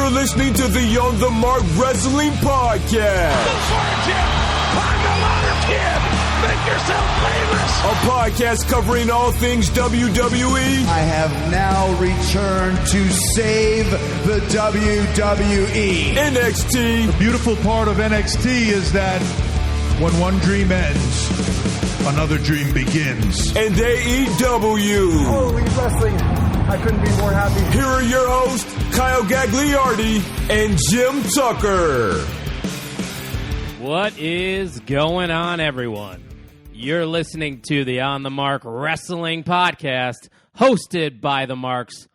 You're listening to the On the Mark Wrestling Podcast. Go for it, Jim. Climb the ladder, kid. Make yourself famous. A podcast covering all things WWE. I have now returned to save the WWE. NXT. The beautiful part of NXT is that when one dream ends, another dream begins. And AEW. Holy wrestling. I couldn't be more happy. Here are your hosts, Kyle Gagliardi and Jim Tucker. What is going on, everyone? You're listening to the On the Mark Wrestling Podcast, hosted by the Marks,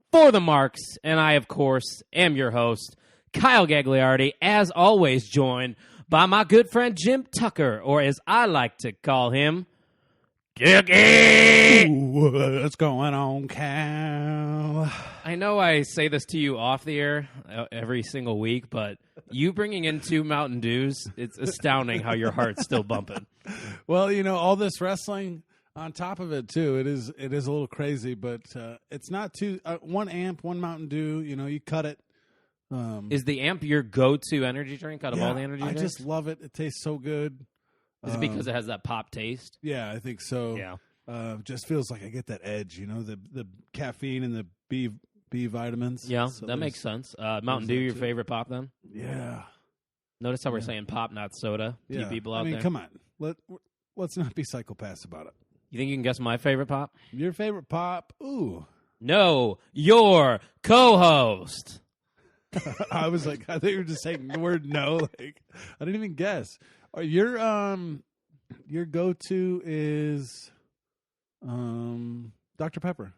for the Marks, and I, of course, am your host, Kyle Gagliardi, as always joined by my good friend Jim Tucker, or as I like to call him, Jiggy! What's going on, Cal? I know I say this to you off the air every single week, but you bringing in 2 Mountain Dews, it's astounding how your heart's still bumping. Well, you know, all this wrestling on top of it, too, it is a little crazy, but it's not too... 1 amp, 1 Mountain Dew, you know, you cut it. Is the amp your go-to energy drink out of all the energy drinks? I just love it. It tastes so good. Is it because it has that pop taste? Yeah, I think so. Yeah. Just feels like I get that edge, you know, the caffeine and the B vitamins. Yeah, so that makes sense. Mountain Dew, your favorite pop then? Yeah. Notice how we're saying pop, not soda. To you people out there. Come on. Let's not be psychopaths about it. You think you can guess my favorite pop? Your favorite pop? Ooh. No, your co-host. I was like, I think you were just saying the word no. Like, I didn't even guess. Your go-to is Dr. Pepper.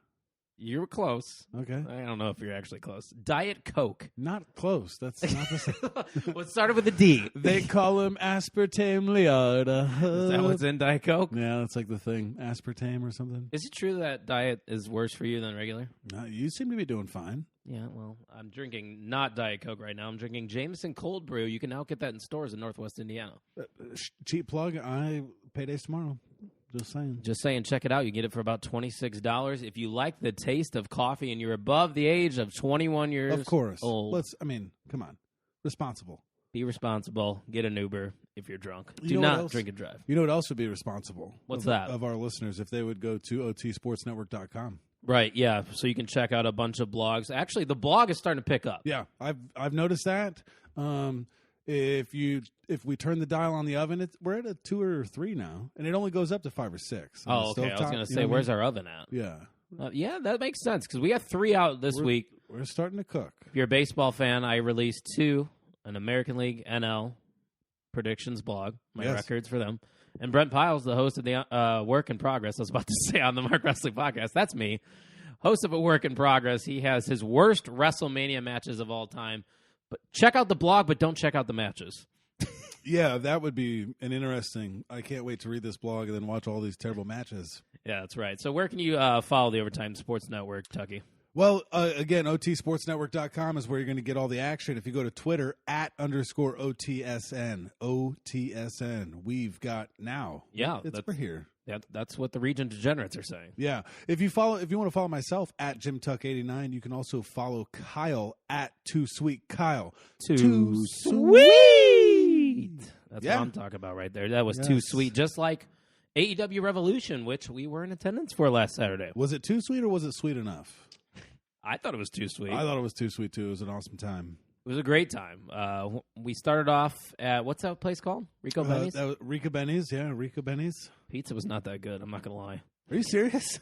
You were close. Okay. I don't know if you're actually close. Diet Coke. Not close. That's not the same. What started with a D? They call him aspartame liarda. Is that what's in Diet Coke? Yeah, that's like the thing. Aspartame or something. Is it true that diet is worse for you than regular? No, you seem to be doing fine. Yeah, well, I'm drinking not Diet Coke right now. I'm drinking Jameson Cold Brew. You can now get that in stores in Northwest Indiana. Cheap plug. Payday's tomorrow. Just saying. Just saying, check it out. You get it for about $26. If you like the taste of coffee and you're above the age of 21 years of course. old. Come on. Responsible. Be responsible. Get an Uber if you're drunk. You Do know not drink and drive. You know what else would be responsible? What's that? Of our listeners, if they would go to otsportsnetwork.com. Right, yeah. So you can check out a bunch of blogs. Actually, the blog is starting to pick up. Yeah, I've noticed that. If we turn the dial on the oven, we're at a 2 or 3 now, and it only goes up to 5 or 6. Oh, okay. I was going to say, where's our oven at? Yeah. Yeah, that makes sense, because we got 3 out this week. We're starting to cook. If you're a baseball fan, I released 2, an American League NL predictions blog, my records for them. And Brent Piles, the host of the Work in Progress, I was about to say on the Mark Wrestling Podcast, that's me, host of A Work in Progress. He has his worst WrestleMania matches of all time. But check out the blog, but don't check out the matches. Yeah, that would be an interesting. I can't wait to read this blog and then watch all these terrible matches. Yeah, that's right. So where can you follow the Overtime Sports Network, Tucky? Well, again, otsportsnetwork.com is where you're going to get all the action. If you go to Twitter, @_OTSN, OTSN, we've got now. Yeah. We're here. That's what the Region Degenerates are saying. Yeah. If you want to follow myself, @JimTuck89, you can also follow Kyle @TooSweetKyle. Too sweet! That's what I'm talking about right there. That was too sweet. Just like AEW Revolution, which we were in attendance for last Saturday. Was it too sweet or was it sweet enough? I thought it was too sweet. I thought it was too sweet, too. It was an awesome time. It was a great time. We started off at, what's that place called? Rico Benny's? Rico Benny's, yeah, Rico Benny's. Pizza was not that good, I'm not going to lie. Are you serious?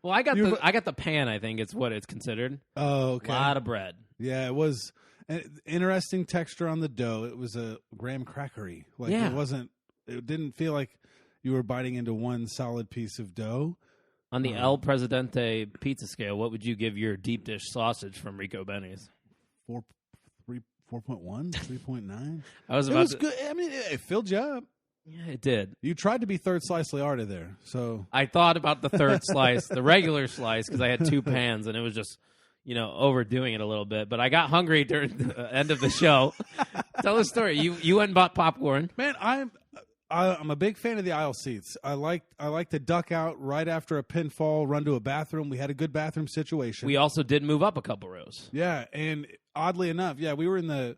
I got the pan, I think it's what it's considered. Oh, okay. A lot of bread. Yeah, it was an interesting texture on the dough. It was a graham crackery. It didn't feel like you were biting into one solid piece of dough. On the El Presidente pizza scale, what would you give your deep dish sausage from Rico Benny's? 4.1, 3.9. It was good. I mean, it filled you up. Yeah, it did. You tried to be third slice Liarda there, so I thought about the third slice, the regular slice, because I had 2 pans, and it was just, overdoing it a little bit. But I got hungry during the end of the show. Tell the story. You went and bought popcorn. Man, I'm a big fan of the aisle seats. I like to duck out right after a pinfall, run to a bathroom. We had a good bathroom situation. We also did move up a couple rows. Yeah, and oddly enough, yeah, we were in the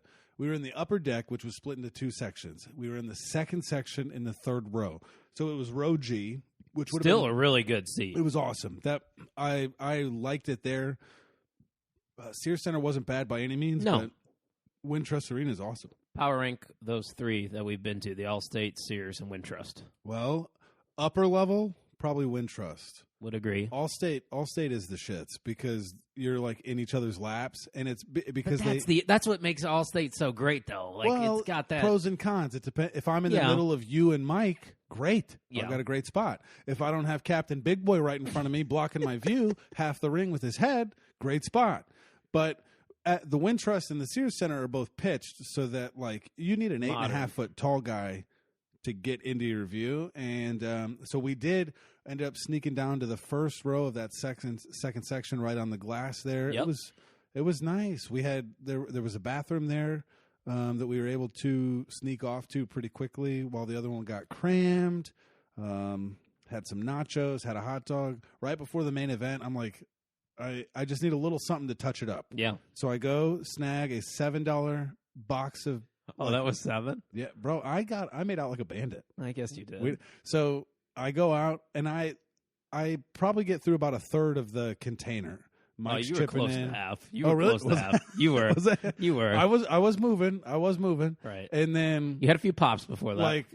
upper deck, which was split into two sections. We were in the second section in the third row. So it was row G, which would still have been a really good seat. It was awesome. That I liked it there. Sears Center wasn't bad by any means, but Wintrust Arena is awesome. Power rank those three that we've been to: the Allstate, Sears, and Wintrust. Well, upper level, probably Wintrust. Would agree. Allstate is the shits because you're like in each other's laps, and it's because that's what makes Allstate so great, though. Like it's got that pros and cons. It depends. If I'm in the middle of you and Mike, great. Yeah. I've got a great spot. If I don't have Captain Big Boy right in front of me blocking my view, half the ring with his head, great spot. But at the Wintrust and the Sears Center are both pitched so that like you need an 8.5 foot tall guy to get into your view, and so we did end up sneaking down to the first row of that second section, right on the glass there. Yep. It was nice. We had there was a bathroom there that we were able to sneak off to pretty quickly while the other one got crammed. Had some nachos, had a hot dog right before the main event. I'm like, I just need a little something to touch it up. Yeah. So I go snag a $7 box of. Oh, that was $7? Yeah, bro. I made out like a bandit. I guess you did. So I go out and I probably get through about a third of the container. Mike's you were close to half. You were really? Close to half. You were. You were. I was moving. Right. And then you had a few pops before that.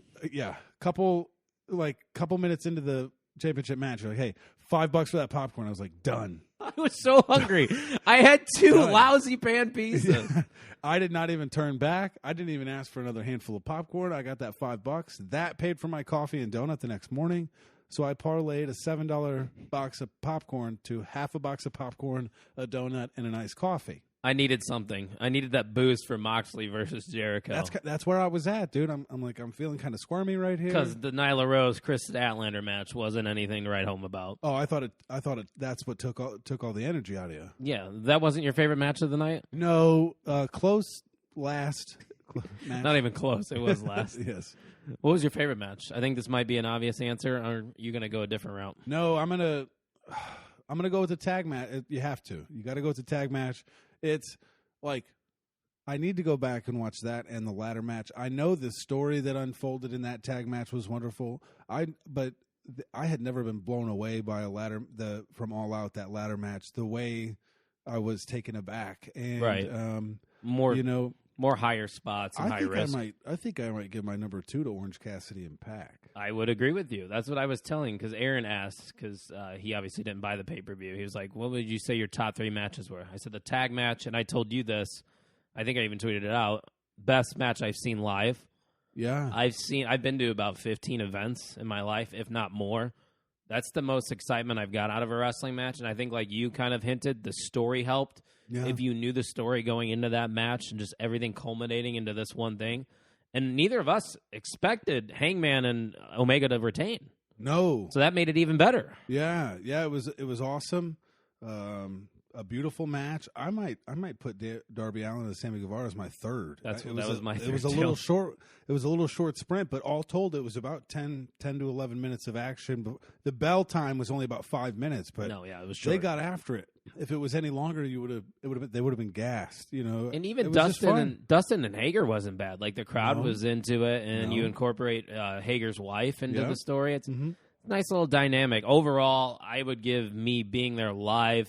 Like couple minutes into the championship match, you're like, hey, $5 for that popcorn. I was like, done. I was so hungry. I had 2 lousy pan pizzas. Yeah. I did not even turn back. I didn't even ask for another handful of popcorn. I got that $5. That paid for my coffee and donut the next morning. So I parlayed a $7 box of popcorn to half a box of popcorn, a donut, and an iced coffee. I needed something. I needed that boost for Moxley versus Jericho. That's where I was at, dude. I'm feeling kind of squirmy right here because the Nyla Rose Chris Statlander match wasn't anything to write home about. Oh, I thought it. That's what took all the energy out of you. Yeah, that wasn't your favorite match of the night. No, close last. Match. Not even close. It was last. Yes. What was your favorite match? I think this might be an obvious answer. Or are you going to go a different route? No, I'm gonna go with the tag match. You have to. You got to go with the tag match. It's like I need to go back and watch that and the ladder match. I know the story that unfolded in that tag match was wonderful. But I had never been blown away by from All Out, that ladder match, the way I was taken aback. And right. More higher spots and high risk. I think I might give my number 2 to Orange Cassidy and Pac. I would agree with you. That's what I was telling, because Aaron asked, because he obviously didn't buy the pay-per-view. He was like, what would you say your top 3 matches were? I said the tag match, and I told you this. I think I even tweeted it out. Best match I've seen live. Yeah. I've been to about 15 events in my life, if not more. That's the most excitement I've got out of a wrestling match, and I think like you kind of hinted, the story helped. Yeah. If you knew the story going into that match and just everything culminating into this one thing. And neither of us expected Hangman and Omega to retain. No. So that made it even better. Yeah. Yeah, it was awesome. A beautiful match. I might put Darby Allin and Sammy Guevara as my third. That was my third. It was a little short. It was a little short sprint, but all told, it was about 10 to 11 minutes of action. But the bell time was only about 5 minutes. But it was short. They got after it. If it was any longer, they would have been gassed. And even Dustin and Hager wasn't bad. Like the crowd was into it, and you incorporate Hager's wife into the story. It's a nice little dynamic. Overall, I would give me being there live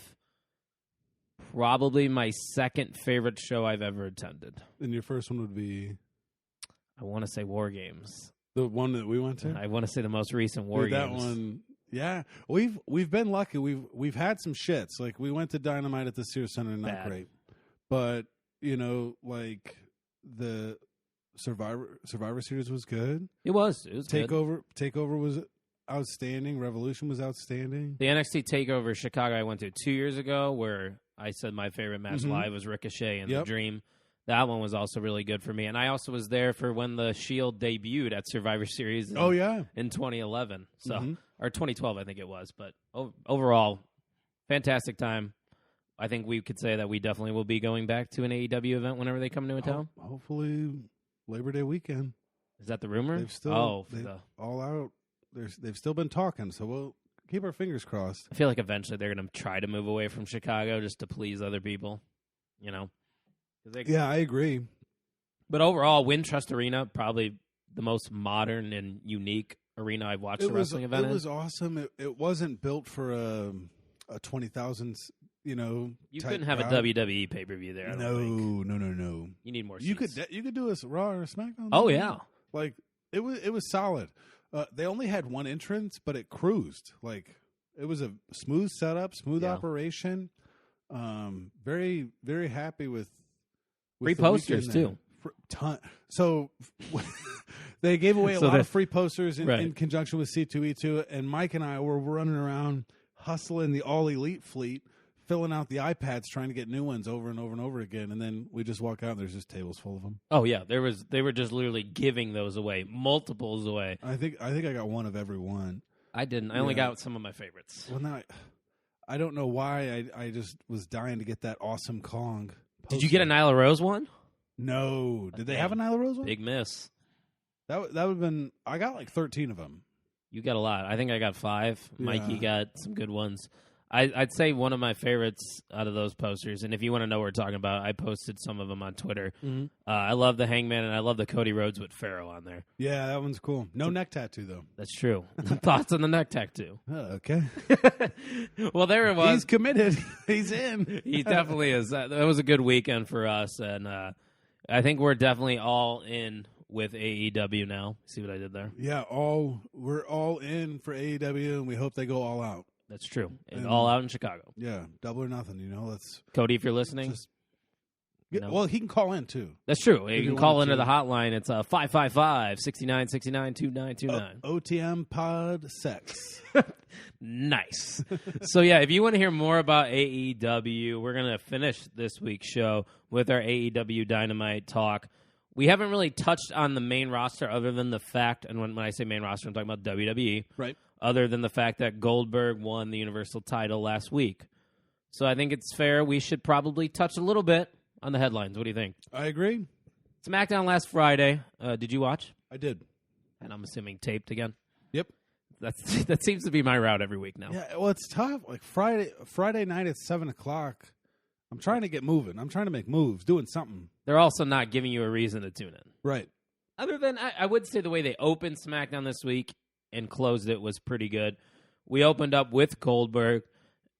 probably my second favorite show I've ever attended. And your first one would be? I want to say War Games. The one that we went to? I want to say the most recent War Games. That one, yeah. We've been lucky. We've had some shits. Like we went to Dynamite at the Sears Center, not great. But, like the Survivor Series was good. It was Takeover was outstanding. Revolution was outstanding. The NXT Takeover Chicago I went to 2 years ago, where I said my favorite match live was Ricochet and The Dream. That one was also really good for me. And I also was there for when the Shield debuted at Survivor Series in 2011. So or 2012, I think it was. But overall, fantastic time. I think we could say that we definitely will be going back to an AEW event whenever they come to a town. Hopefully Labor Day weekend. Is that the rumor? All out. They've still been talking, so we'll keep our fingers crossed. I feel like eventually they're going to try to move away from Chicago just to please other people, Yeah, I agree. But overall, Wintrust Arena, probably the most modern and unique arena I've watched a wrestling event in. It was awesome. It wasn't built for a 20,000, You type couldn't have crowd. a WWE pay-per-view there, I don't think. No. You need more You seats. could do a Raw or a SmackDown. Oh, yeah. Like it was solid. They only had one entrance, but it cruised. Like it was a smooth setup, smooth operation. Very, very happy with free the posters, weekend there. too. So they gave away a So lot that- of free posters in, Right. in conjunction with C2E2, and Mike and I were running around hustling the All Elite fleet, filling out the iPads, trying to get new ones over and over and over again. And then we just walk out, and there's just tables full of them. Oh, yeah. They were just literally giving those away, multiples away. I think I got one of every one. I didn't. I only Yeah. got some of my favorites. Well, now I don't know why I just was dying to get that awesome Kong. Did you get a Nyla Rose one? No. Did they have a Nyla Rose one? Big miss. That would have been. I got like 13 of them. You got a lot. I think I got 5. Yeah. Mikey got some good ones. I'd say one of my favorites out of those posters, and if you want to know what we're talking about, I posted some of them on Twitter. Mm-hmm. I love the Hangman, and I love the Cody Rhodes with Pharaoh on there. Yeah, that one's cool. No neck tattoo though. That's true. Thoughts on the neck tattoo? Okay. Well, there it was. He's committed. He's in. He definitely is. That was a good weekend for us, and I think we're definitely all in with AEW now. See what I did there? Yeah, we're all in for AEW, and we hope they go all out. That's true. And all out in Chicago. Yeah, double or nothing. Let's Cody, if you're listening, just. Well, he can call in too. that's true. You you can call wanted into to. the hotline. It's 555-6969-2929. OTM Pod Sex. Nice. So, yeah, if you want to hear more about AEW, we're going to finish this week's show with our AEW Dynamite talk. We haven't really touched on the main roster other than the fact, and when I say main roster, I'm talking about WWE. Right. Other than the fact that Goldberg won the Universal title last week. So I think it's fair we should probably touch a little bit on the headlines. What do you think? I agree. SmackDown last Friday. Did you watch? I did. And I'm assuming taped again. Yep. That seems to be my route every week now. Yeah. Well, it's tough. Like Friday night at 7:00. I'm trying to get moving. I'm trying to make moves, doing something. They're also not giving you a reason to tune in. Right. Other than, I would say the way they opened SmackDown this week and closed it was pretty good. We opened up with Goldberg,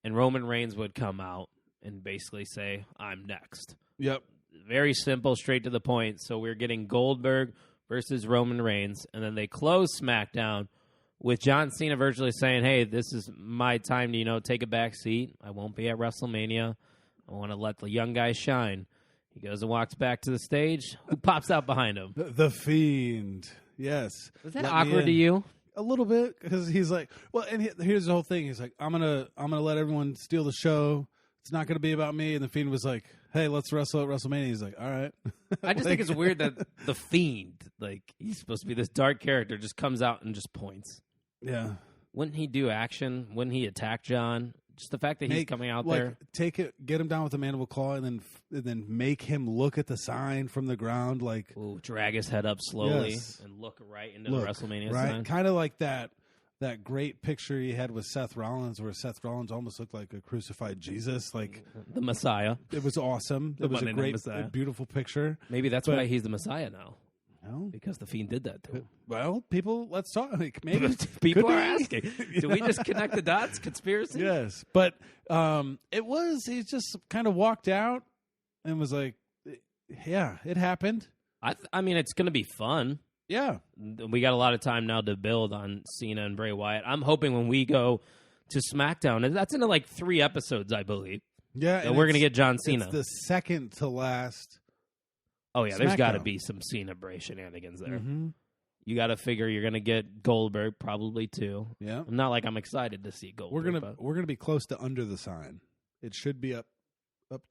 and Roman Reigns would come out and basically say, I'm next. Yep. Very simple, straight to the point. So we're getting Goldberg versus Roman Reigns, and then they close SmackDown with John Cena virtually saying, hey, this is my time to, take a back seat. I won't be at WrestleMania. I want to let the young guys shine. He goes and walks back to the stage. Who pops out behind him? The Fiend. Yes. Was that Let me awkward to in. you? A little bit, because he's like, well, and here's the whole thing. He's like, I'm gonna let everyone steal the show. It's not gonna be about me. And the Fiend was like, hey, let's wrestle at WrestleMania. He's like, all right. I just think it's weird that the Fiend, he's supposed to be this dark character, just comes out and just points. Yeah. Wouldn't he do action? Wouldn't he attack John? Just the fact that he's coming out there. Take it, get him down with the mandible claw, and then make him look at the sign from the ground, like Drag his head up slowly Yes. and look right into the WrestleMania right, sign. kind of like that great picture he had with Seth Rollins, where Seth Rollins almost looked like a crucified Jesus. Like The Messiah. it was awesome. The It was a Monday Night great, Messiah. beautiful picture. Maybe that's But- why he's the Messiah now. No, Because the Fiend did that to him. well, people, let's talk. Like, maybe People could are be. asking. Do we just connect the dots? Conspiracy? Yes, but he just kind of walked out and was like, yeah, it happened. I mean, it's going to be fun. Yeah. We got a lot of time now to build on Cena and Bray Wyatt. I'm hoping when we go to SmackDown, and that's into 3 episodes, I believe. Yeah, that and we're going to it's- get John Cena. It's the second to last. Oh, yeah, there's got to SmackDown. be some Cena Bray shenanigans there. Mm-hmm. You got to figure you're going to get Goldberg probably too. Yeah, I'm not like I'm excited to see Goldberg. we're gonna be close to under the sign. It should be up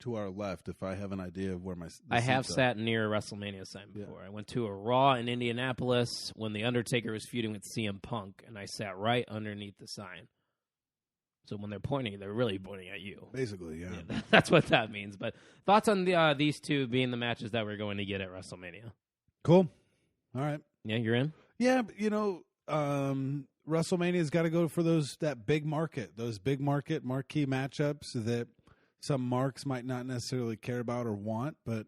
to our left if I have an idea of where my. I have seats are. sat near a WrestleMania sign before. I went to a Raw in Indianapolis when The Undertaker was feuding with CM Punk, and I sat right underneath the sign. So when they're pointing, they're really pointing at you. Basically, yeah. That's what that means. But thoughts on these two being the matches that we're going to get at WrestleMania? Cool. All right. Yeah, you're in? Yeah, but, WrestleMania's got to go for those big marquee matchups that some marks might not necessarily care about or want, but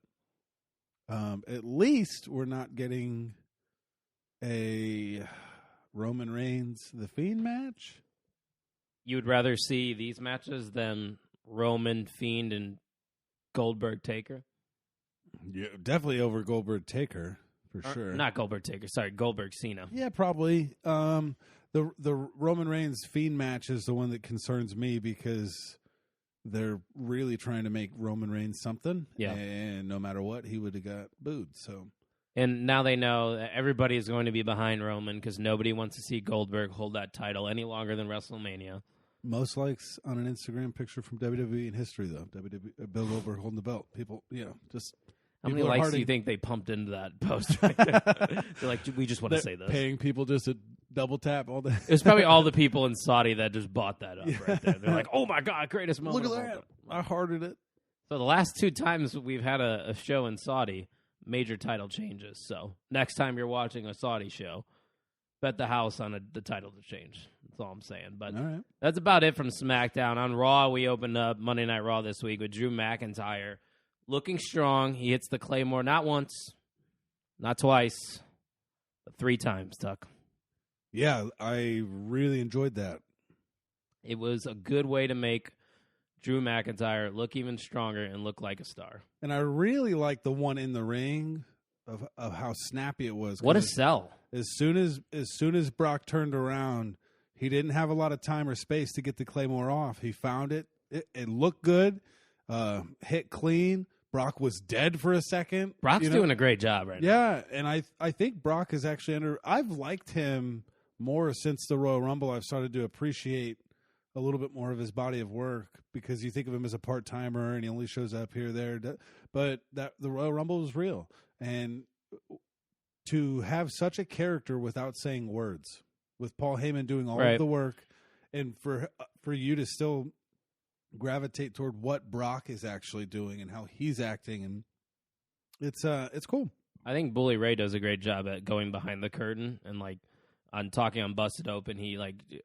At least we're not getting a Roman Reigns The Fiend match. You would rather see these matches than Roman, Fiend, and Goldberg Taker? Yeah, definitely over Goldberg Taker for sure. Not Goldberg Taker. Sorry, Goldberg Cena. Yeah, probably. The Roman Reigns Fiend match is the one that concerns me because they're really trying to make Roman Reigns something. Yeah. And no matter what, he would have got booed. So. And now they know that everybody is going to be behind Roman because nobody wants to see Goldberg hold that title any longer than WrestleMania. Most likes on an Instagram picture from WWE in history, though. Bill Goldberg holding the belt. People, just. How many likes do you think they pumped into that post right there? They're like, we just want to say this. Paying people just to double tap all day. It was probably all the people in Saudi that just bought that up right there. They're like, oh my God, greatest moment. Look at that. I hearted it. So the last 2 times we've had a show in Saudi, major title changes. So next time you're watching a Saudi show, bet the house on the title to change. That's all I'm saying. But all right. That's about it from SmackDown. On Raw, we opened up Monday Night Raw this week with Drew McIntyre. Looking strong. He hits the Claymore not once, not twice, but 3 times, Tuck. Yeah, I really enjoyed that. It was a good way to make Drew McIntyre look even stronger and look like a star. And I really liked the one in the ring of how snappy it was. What a sell. As soon as Brock turned around, he didn't have a lot of time or space to get the Claymore off. He found it. It looked good. Hit clean. Brock was dead for a second. Brock's doing a great job right now. Yeah, and I think Brock is actually I've liked him more since the Royal Rumble. I've started to appreciate a little bit more of his body of work because you think of him as a part-timer and he only shows up here or there. But the Royal Rumble was real. And to have such a character without saying words, with Paul Heyman doing all of the work, and for you to still gravitate toward what Brock is actually doing and how he's acting, and it's cool. I think Bully Ray does a great job at going behind the curtain and on talking on Busted Open, he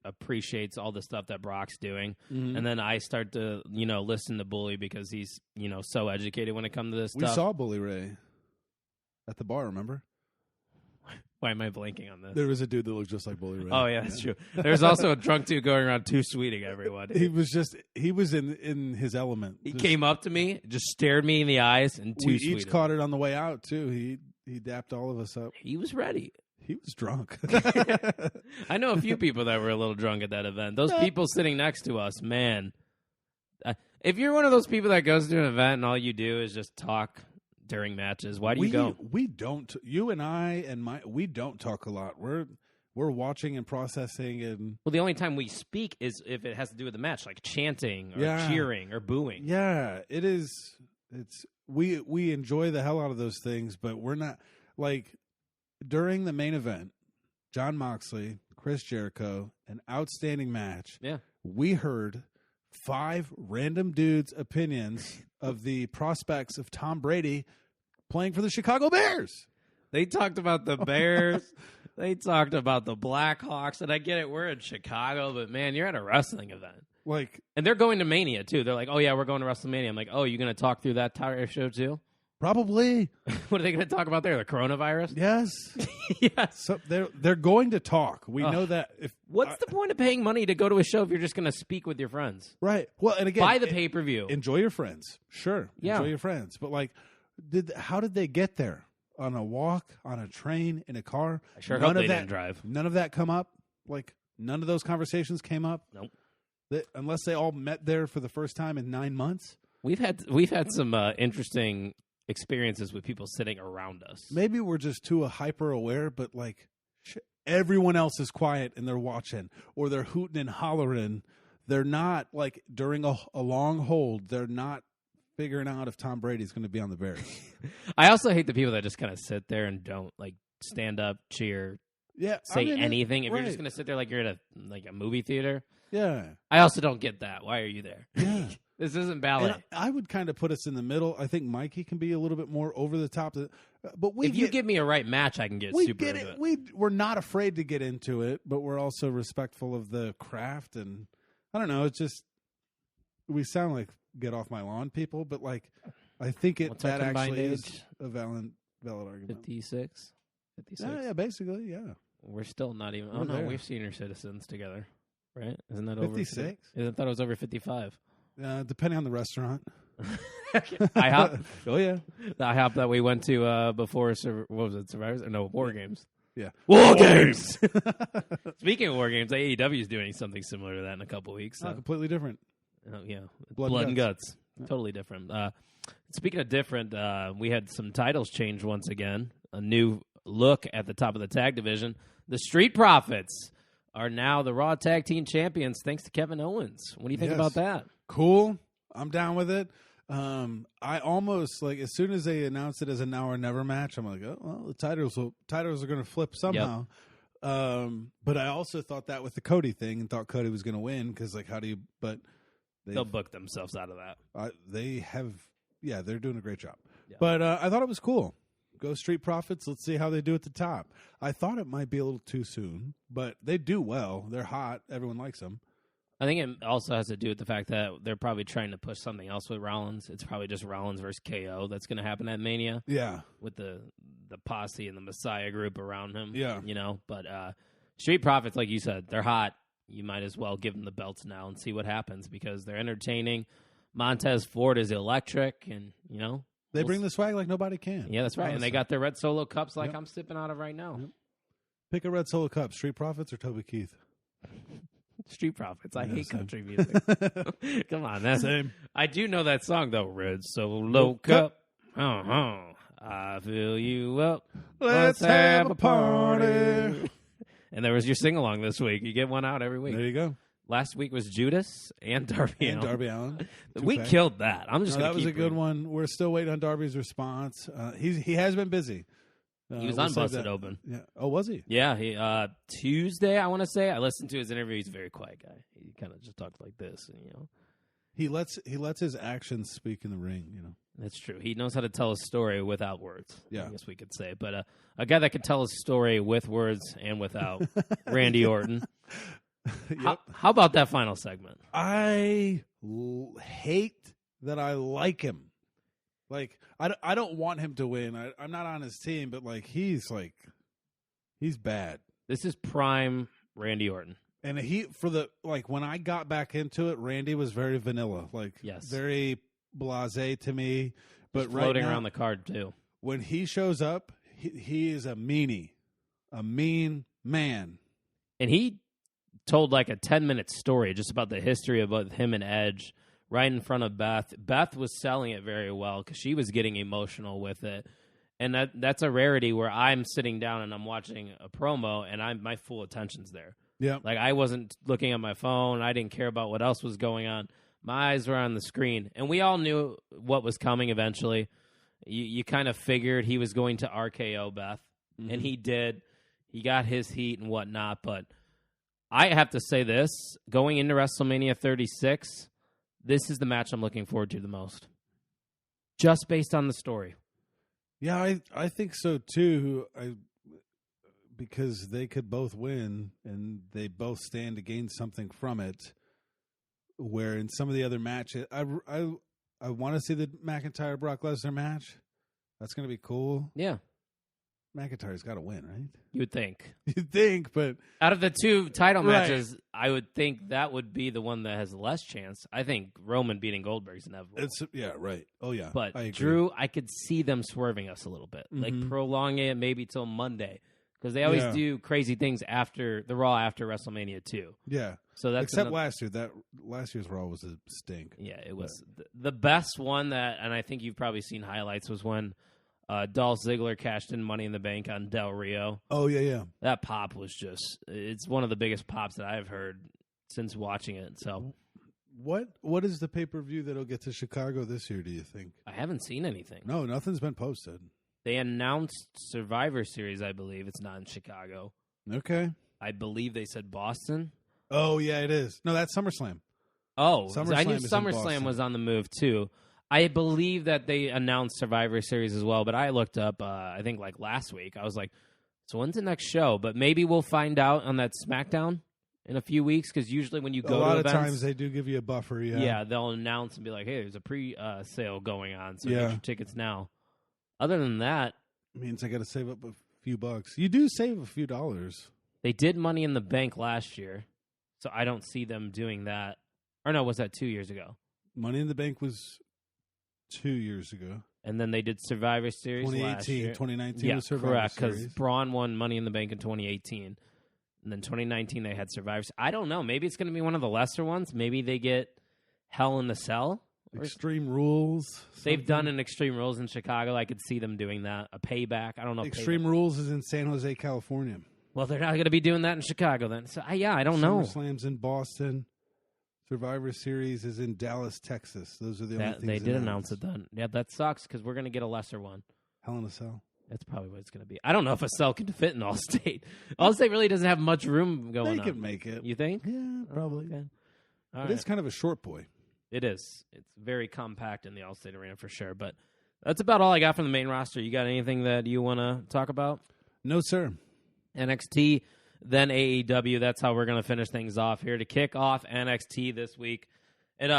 appreciates all the stuff that Brock's doing, and then I start to listen to Bully because he's so educated when it comes to this stuff. We saw Bully Ray at the bar, remember? Why am I blanking on this? There was a dude that looked just like Bully Ray. Oh, yeah, that's true. There's also a drunk dude going around too sweeting everyone. He was in his element. He came up to me, just stared me in the eyes, and we each caught it on the way out, too. He dapped all of us up. He was ready. He was drunk. I know a few people that were a little drunk at that event. Those people sitting next to us, man. If you're one of those people that goes to an event and all you do is just talk during matches, why do you go? We don't. You and I and we don't talk a lot. We're watching and processing, and well, the only time we speak is if it has to do with the match, like chanting or cheering or booing. Yeah, it is. We enjoy the hell out of those things, but we're not during the main event. Jon Moxley, Chris Jericho, an outstanding match. Yeah, we heard 5 random dudes' opinions of the prospects of Tom Brady playing for the Chicago Bears. They talked about the Bears. They talked about the Blackhawks. And I get it, we're in Chicago, but man, you're at a wrestling event. And they're going to Mania, too. They're like, oh, yeah, we're going to WrestleMania. I'm like, oh, you're going to talk through that entire show, too? Probably. What are they going to talk about there? The coronavirus? Yes. Yes. So they're going to talk. We know that. What's the point of paying money to go to a show if you're just going to speak with your friends? Right. Well, and again, buy the pay-per-view. Enjoy your friends. Sure. Yeah. Enjoy your friends. But how did they get there? On a walk, on a train, in a car? I sure hope they didn't drive. None of that come up? None of those conversations came up? Nope. Unless they all met there for the first time in 9 months? We've had some interesting experiences with people sitting around us. Maybe we're just too hyper aware, but everyone else is quiet and they're watching, or they're hooting and hollering. They're not during a long hold. They're not figuring out if Tom Brady's going to be on the Bears. I also hate the people that just kind of sit there and don't stand up, cheer, say anything. If you're just going to sit there like you're at a movie theater. Yeah. I also don't get that. Why are you there? Yeah. This isn't ballet. And I would kind of put us in the middle. I think Mikey can be a little bit more over the top. But if you give me a right match, I can get super into it. We're not afraid to get into it, but we're also respectful of the craft. And I don't know. It's just we sound like get off my lawn people, but I think that actually is a valid argument. 56? Yeah, basically, yeah. We're still not even. We're there. We're senior citizens together, right? Isn't that over 56? I thought it was over 55. Depending on the restaurant. IHOP. Oh yeah. The IHOP that we went to before. What was it? Survivors? No, War Games. Yeah. War Games. Speaking of War Games, AEW is doing something similar to that in a couple weeks. So. Completely different. Yeah, Blood and guts. Totally different. Speaking of different, we had some titles change once again. A new look at the top of the tag division. The Street Profits are now the Raw Tag Team Champions thanks to Kevin Owens. What do you think about that? Cool. I'm down with it. I almost, like, as soon as they announced it as a now or never match, I'm like, oh, well, the titles are going to flip somehow. Yep. But I also thought that with the Cody thing and thought Cody was going to win because, like, they'll book themselves out of that. They're doing a great job. Yeah. But I thought it was cool. Go Street Profits. Let's see how they do at the top. I thought it might be a little too soon, but they do well. They're hot. Everyone likes them. I think it also has to do with the fact that they're probably trying to push something else with Rollins. It's probably just Rollins versus KO that's going to happen at Mania. Yeah. With the posse and the Messiah group around him. Yeah. You know, but Street Profits, like you said, they're hot. You might as well give them the belts now and see what happens because they're entertaining. Montez Ford is electric, and, you know. They bring the swag like nobody can. Yeah, that's right. Honestly. And they got their red Solo cups like Yep. I'm sipping out of right now. Yep. Pick a red Solo cup, Street Profits or Toby Keith. Street Profits. I hate same. country music. Come on, that's Same. I do know that song though. Red Solo cup. I fill you up. Let's have a party. And there was your sing along this week. You get one out every week. There you go. Last week was Judas and Darby And Allin. Darby Allin. We killed that. I'm just. No, gonna that was keep a good reading. one. We're still waiting on Darby's response. He has been busy. He was we'll on save Busted that. Open. Yeah. Oh, was he? Yeah, he Tuesday. I want to say I listened to his interview. He's a very quiet guy. He kind of just talks like this, and, you know. He lets his actions speak in the ring. You know. That's true. He knows how to tell a story without words. Yeah. I guess we could say. But a guy that can tell a story with words and without, Randy Orton. Yep. How about that final segment? I hate that I like him. Like, I don't want him to win. I'm not on his team, but, like, he's bad. This is prime Randy Orton. And when I got back into it, Randy was very vanilla. Like, Yes. very blasé to me. But Just right floating now, around the card, too. when he shows up, he is a meanie. A mean man. And he told like a 10-minute story just about the history of both him and Edge right in front of Beth. Beth was selling it very well because she was getting emotional with it. And that's a rarity where I'm sitting down and I'm watching a promo and my full attention's there. Yeah. Like I wasn't looking at my phone. I didn't care about what else was going on. My eyes were on the screen. And we all knew what was coming eventually. You kind of figured he was going to RKO Beth. Mm-hmm. And he did. He got his heat and whatnot. But I have to say this. Going into WrestleMania 36, this is the match I'm looking forward to the most. Just based on the story. Yeah, I think so too. Because they could both win and they both stand to gain something from it. Where in some of the other matches, I want to see the McIntyre Brock Lesnar match. That's going to be cool. Yeah. McIntyre's got to win, right? You would think. You'd think, but Out of the two title Right. matches, I would think that would be the one that has less chance. I think Roman beating Goldberg's inevitable. right. Oh yeah, But I agree. Drew, I could see them swerving us a little bit, like prolonging it maybe till Monday, because they always Yeah. do crazy things after the Raw after WrestleMania 2. Yeah, So that's except another- last year. That last year's Raw was a stink. Yeah, it was the best one that, and I think you've probably seen highlights, was when Dolph Ziggler cashed in Money in the Bank on Del Rio. Oh yeah. That pop was it's one of the biggest pops that I've heard since watching it. So What is the pay-per-view that'll get to Chicago this year? Do you think? I haven't seen anything. No, nothing's been posted. They announced Survivor Series, I believe. It's not in Chicago. Okay. I believe they said Boston. Oh yeah, it is. No, that's SummerSlam. Oh, SummerSlam I knew is in SummerSlam Boston. was on the move, too. I believe that they announced Survivor Series as well, but I looked up, I think, like last week. I was like, so when's the next show? But maybe we'll find out on that SmackDown in a few weeks, because usually when you go a lot to of events, times they do give you a buffer. Yeah. they'll announce and be like, hey, there's a pre-sale going on, so Yeah. get your tickets now. Other than that, means I got to save up a few bucks. You do save a few dollars. they did Money in the Bank last year, so I don't see them doing that. Or no, was that 2 years ago? Money in the Bank was 2 years ago. And then they did Survivor Series last year. 2019 was Survivor correct, Series. because Braun won Money in the Bank in 2018. And then 2019 they had Survivor Series. I don't know. Maybe it's going to be one of the lesser ones. Maybe they get Hell in the Cell. Extreme Rules. They've done an Extreme Rules in Chicago. I could see them doing that. A Payback. I don't know. Extreme Rules is in San Jose, California. Well, they're not going to be doing that in Chicago then. So, yeah, I don't know. SummerSlam's in Boston. Survivor Series is in Dallas, Texas. Those are the only things they did announce it then. Yeah, that sucks because we're going to get a lesser one. Hell in a Cell. That's probably what it's going to be. I don't know if a cell can fit in Allstate. Allstate really doesn't have much room going on. They can make it. You think? Yeah, probably. Okay. All It right. is kind of a short boy. It is. It's very compact in the Allstate Arena for sure. But that's about all I got from the main roster. You got anything that you want to talk about? No, sir. NXT, then AEW. That's how we're going to finish things off here to kick off NXT this week. And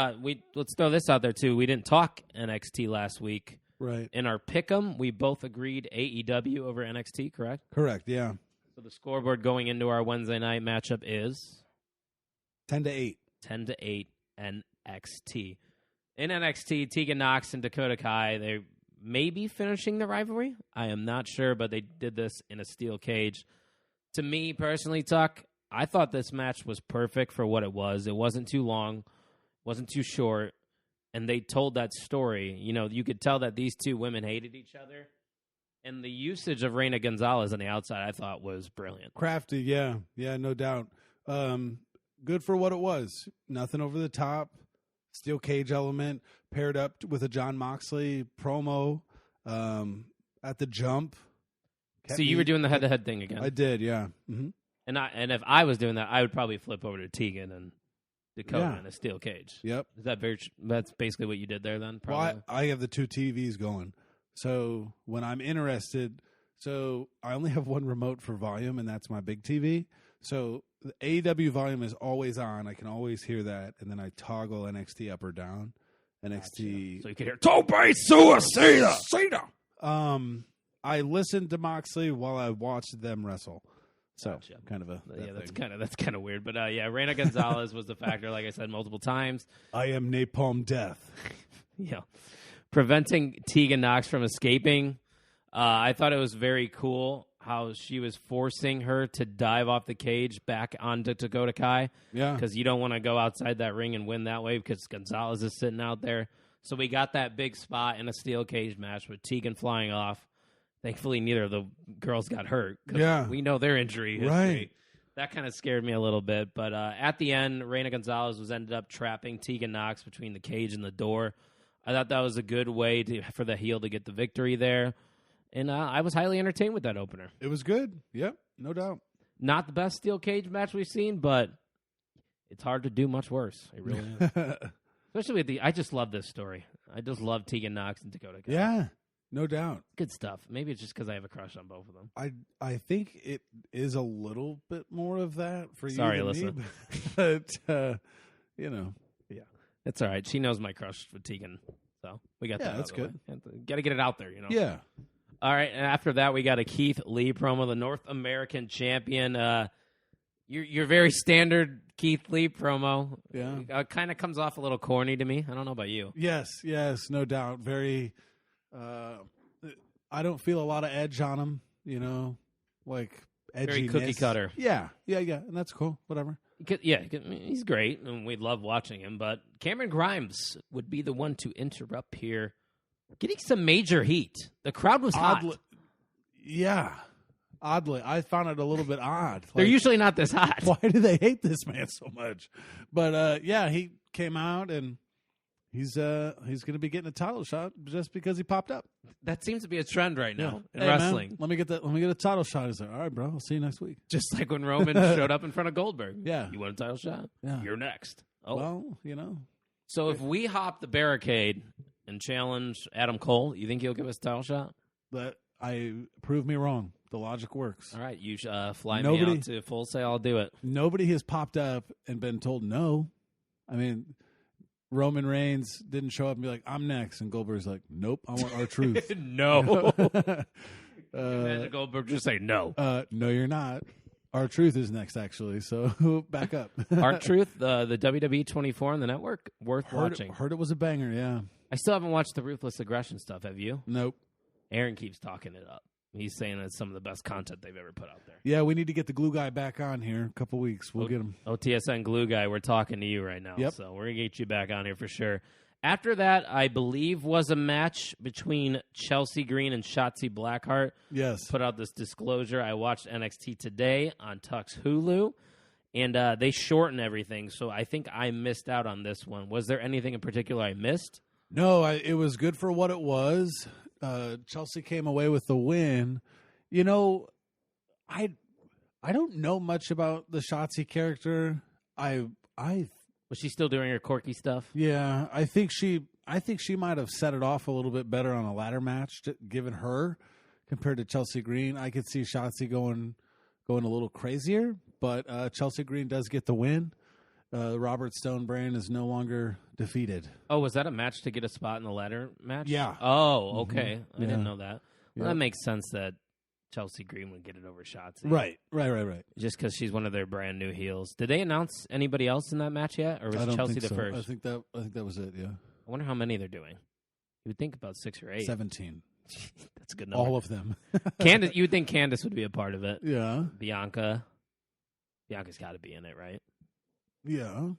let's throw this out there too. We didn't talk NXT last week. Right. In our pick'em, we both agreed AEW over NXT, correct? Correct, yeah. So the scoreboard going into our Wednesday night matchup is 10-8. 10-8 NXT. In NXT, Tegan Nox and Dakota Kai, they may be finishing the rivalry. I am not sure, but they did this in a steel cage. To me, personally, Tuck, I thought this match was perfect for what it was. It wasn't too long, wasn't too short, and they told that story. You know, you could tell that these two women hated each other, and the usage of Reina Gonzalez on the outside I thought was brilliant. Crafty, yeah. Yeah, no doubt. Good for what it was. Nothing over the top. Steel cage element paired up with a Jon Moxley promo at the jump. So you were doing the head-to-head thing again. I did, yeah. Mm-hmm. And if I was doing that, I would probably flip over to Tegan and Dakota in a steel cage. Yep. Is that that's basically what you did there then? Probably? Well, I have the two TVs going. So when I'm interested, so I only have one remote for volume, and that's my big TV. So the AEW volume is always on. I can always hear that, and then I toggle NXT up or down. NXT. So you can hear Tope Suicida. I listened to Moxley while I watched them wrestle. So kind of that's kind of weird. But yeah, Reina Gonzalez was the factor, like I said multiple times. I am Napalm Death. Yeah. Preventing Tegan Nox from escaping. I thought it was very cool how she was forcing her to dive off the cage back onto Dakota Kai. Yeah. Because you don't want to go outside that ring and win that way because Gonzalez is sitting out there. So we got that big spot in a steel cage match with Tegan flying off. Thankfully, neither of the girls got hurt. Yeah. We know their injury history. Right. That kind of scared me a little bit. But at the end, Reina Gonzalez ended up trapping Tegan Nox between the cage and the door. I thought that was a good way for the heel to get the victory there. And I was highly entertained with that opener. It was good. Yep, no doubt. Not the best steel cage match we've seen, but it's hard to do much worse. It really is. Especially with I just love this story. I just love Tegan Nox and Dakota Kai. Yeah, no doubt. Good stuff. Maybe it's just because I have a crush on both of them. I think it is a little bit more of that for you Sorry, than Alyssa. me, but you know. Yeah, it's all right. She knows my crush with Tegan, so we got that. That's good. Got to get it out there, you know. Yeah. All right, and after that, we got a Keith Lee promo, the North American champion. Your very standard Keith Lee promo. Yeah. Kind of comes off a little corny to me. I don't know about you. Yes, no doubt. Very. I don't feel a lot of edge on him. You know, like edginess. Very cookie cutter. Yeah, and that's cool. Whatever. He's great, and we love watching him. But Cameron Grimes would be the one to interrupt here. Getting some major heat. The crowd was hot. Oddly, I found it a little bit odd. They're usually not this hot. Why do they hate this man so much? But he came out and he's going to be getting a title shot just because he popped up. That seems to be a trend right now in Hey, wrestling. Man, let me get a title shot. He's like, all right, bro, I'll see you next week. Just like when Roman showed up in front of Goldberg. Yeah. You want a title shot? Yeah. You're next. Oh. Well, you know. So if we hop the barricade and challenge Adam Cole, you think he'll give us a title shot? But prove me wrong. The logic works. All right, you fly me out to Full Sail. I'll do it. Nobody has popped up and been told no. I mean, Roman Reigns didn't show up and be like, I'm next. And Goldberg's like, nope, I want R-Truth. No. Imagine Goldberg just say no. No, you're not. R-Truth is next, actually. So back up. R-Truth, the WWE 24 on the network, worth watching. Heard it was a banger, yeah. I still haven't watched the Ruthless Aggression stuff. Have you? Nope. Aaron keeps talking it up. He's saying it's some of the best content they've ever put out there. Yeah, we need to get the glue guy back on here in a couple weeks. We'll get him. OTSN glue guy, we're talking to you right now. Yep. So we're going to get you back on here for sure. After that, I believe was a match between Chelsea Green and Shotzi Blackheart. Yes. Put out this disclosure. I watched NXT today on Tuck's Hulu, and they shorten everything, so I think I missed out on this one. Was there anything in particular I missed? No, it was good for what it was. Chelsea came away with the win. You know, I don't know much about the Shotzi character. Was she still doing her quirky stuff? Yeah, I think she might have set it off a little bit better on a ladder match, given her compared to Chelsea Green. I could see Shotzi going a little crazier, but Chelsea Green does get the win. Robert Stone brand is no longer defeated. Oh, was that a match to get a spot in the ladder match? Yeah. Oh, okay. I didn't know that. Well, Yeah. that makes sense that Chelsea Green would get it over Shotzi. Right. Just because she's one of their brand new heels. Did they announce anybody else in that match yet, or I was don't Chelsea think the so. first? I think that was it. Yeah. I wonder how many they're doing. You would think about 6 or 8. 17. That's a good number. All of them. Candace, you would think Candace would be a part of it. Yeah. Bianca's got to be in it, right? Yeah.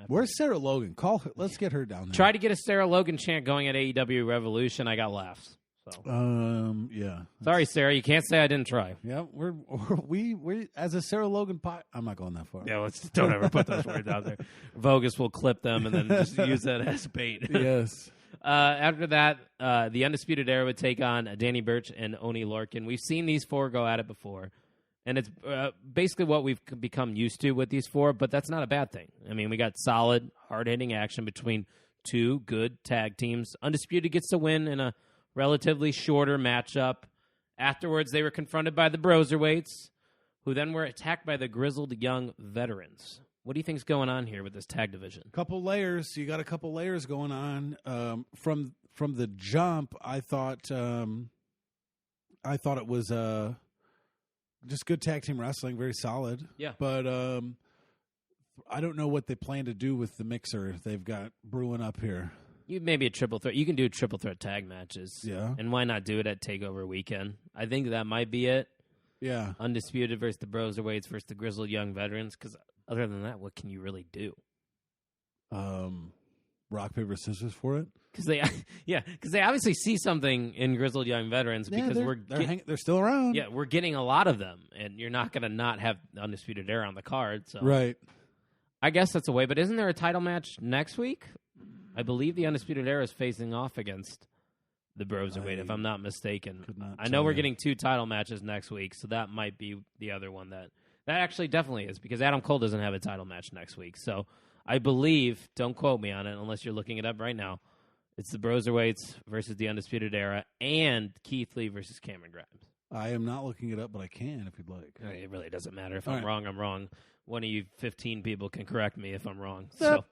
Where's Sarah Logan? Call her. Let's get her down there. Try to get a Sarah Logan chant going at AEW Revolution. I got laughs. So. Yeah. Sorry, Sarah. You can't say I didn't try. Yeah, we as a Sarah Logan pot. I'm not going that far. Yeah, don't ever put those words out there. Vogus will clip them and then just use that as bait. Yes. After that, the Undisputed Era would take on Danny Burch and Oney Lorcan. We've seen these four go at it before, and it's basically what we've become used to with these four, but that's not a bad thing. I mean, we got solid, hard-hitting action between two good tag teams. Undisputed gets the win in a relatively shorter matchup. Afterwards, they were confronted by the Broserweights, who then were attacked by the Grizzled Young Veterans. What do you think's going on here with this tag division? Couple layers. You got a couple layers going on. From the jump, I thought it was just good tag team wrestling, very solid. Yeah. But I don't know what they plan to do with the mixer they've got brewing up here. Maybe a triple threat. You can do triple threat tag matches. Yeah. And why not do it at TakeOver weekend? I think that might be it. Yeah. Undisputed versus the Broserweights versus the Grizzled Young Veterans. Because other than that, what can you really do? Rock, paper, scissors for it? Because they obviously see something in Grizzled Young Veterans because they're still around. Yeah, we're getting a lot of them, and you're not going to not have Undisputed Era on the card. So Right. I guess that's a way. But isn't there a title match next week? I believe the Undisputed Era is facing off against the Broserweight, if I'm not mistaken. I know we're getting 2 title matches next week, so that might be the other one that actually definitely is, because Adam Cole doesn't have a title match next week. So I believe, don't quote me on it unless you're looking it up right now, it's the Broserweights versus the Undisputed Era and Keith Lee versus Cameron Grimes. I am not looking it up, but I can if you'd like. It really doesn't matter. If All I'm right. wrong, I'm wrong. One of you 15 people can correct me if I'm wrong. So,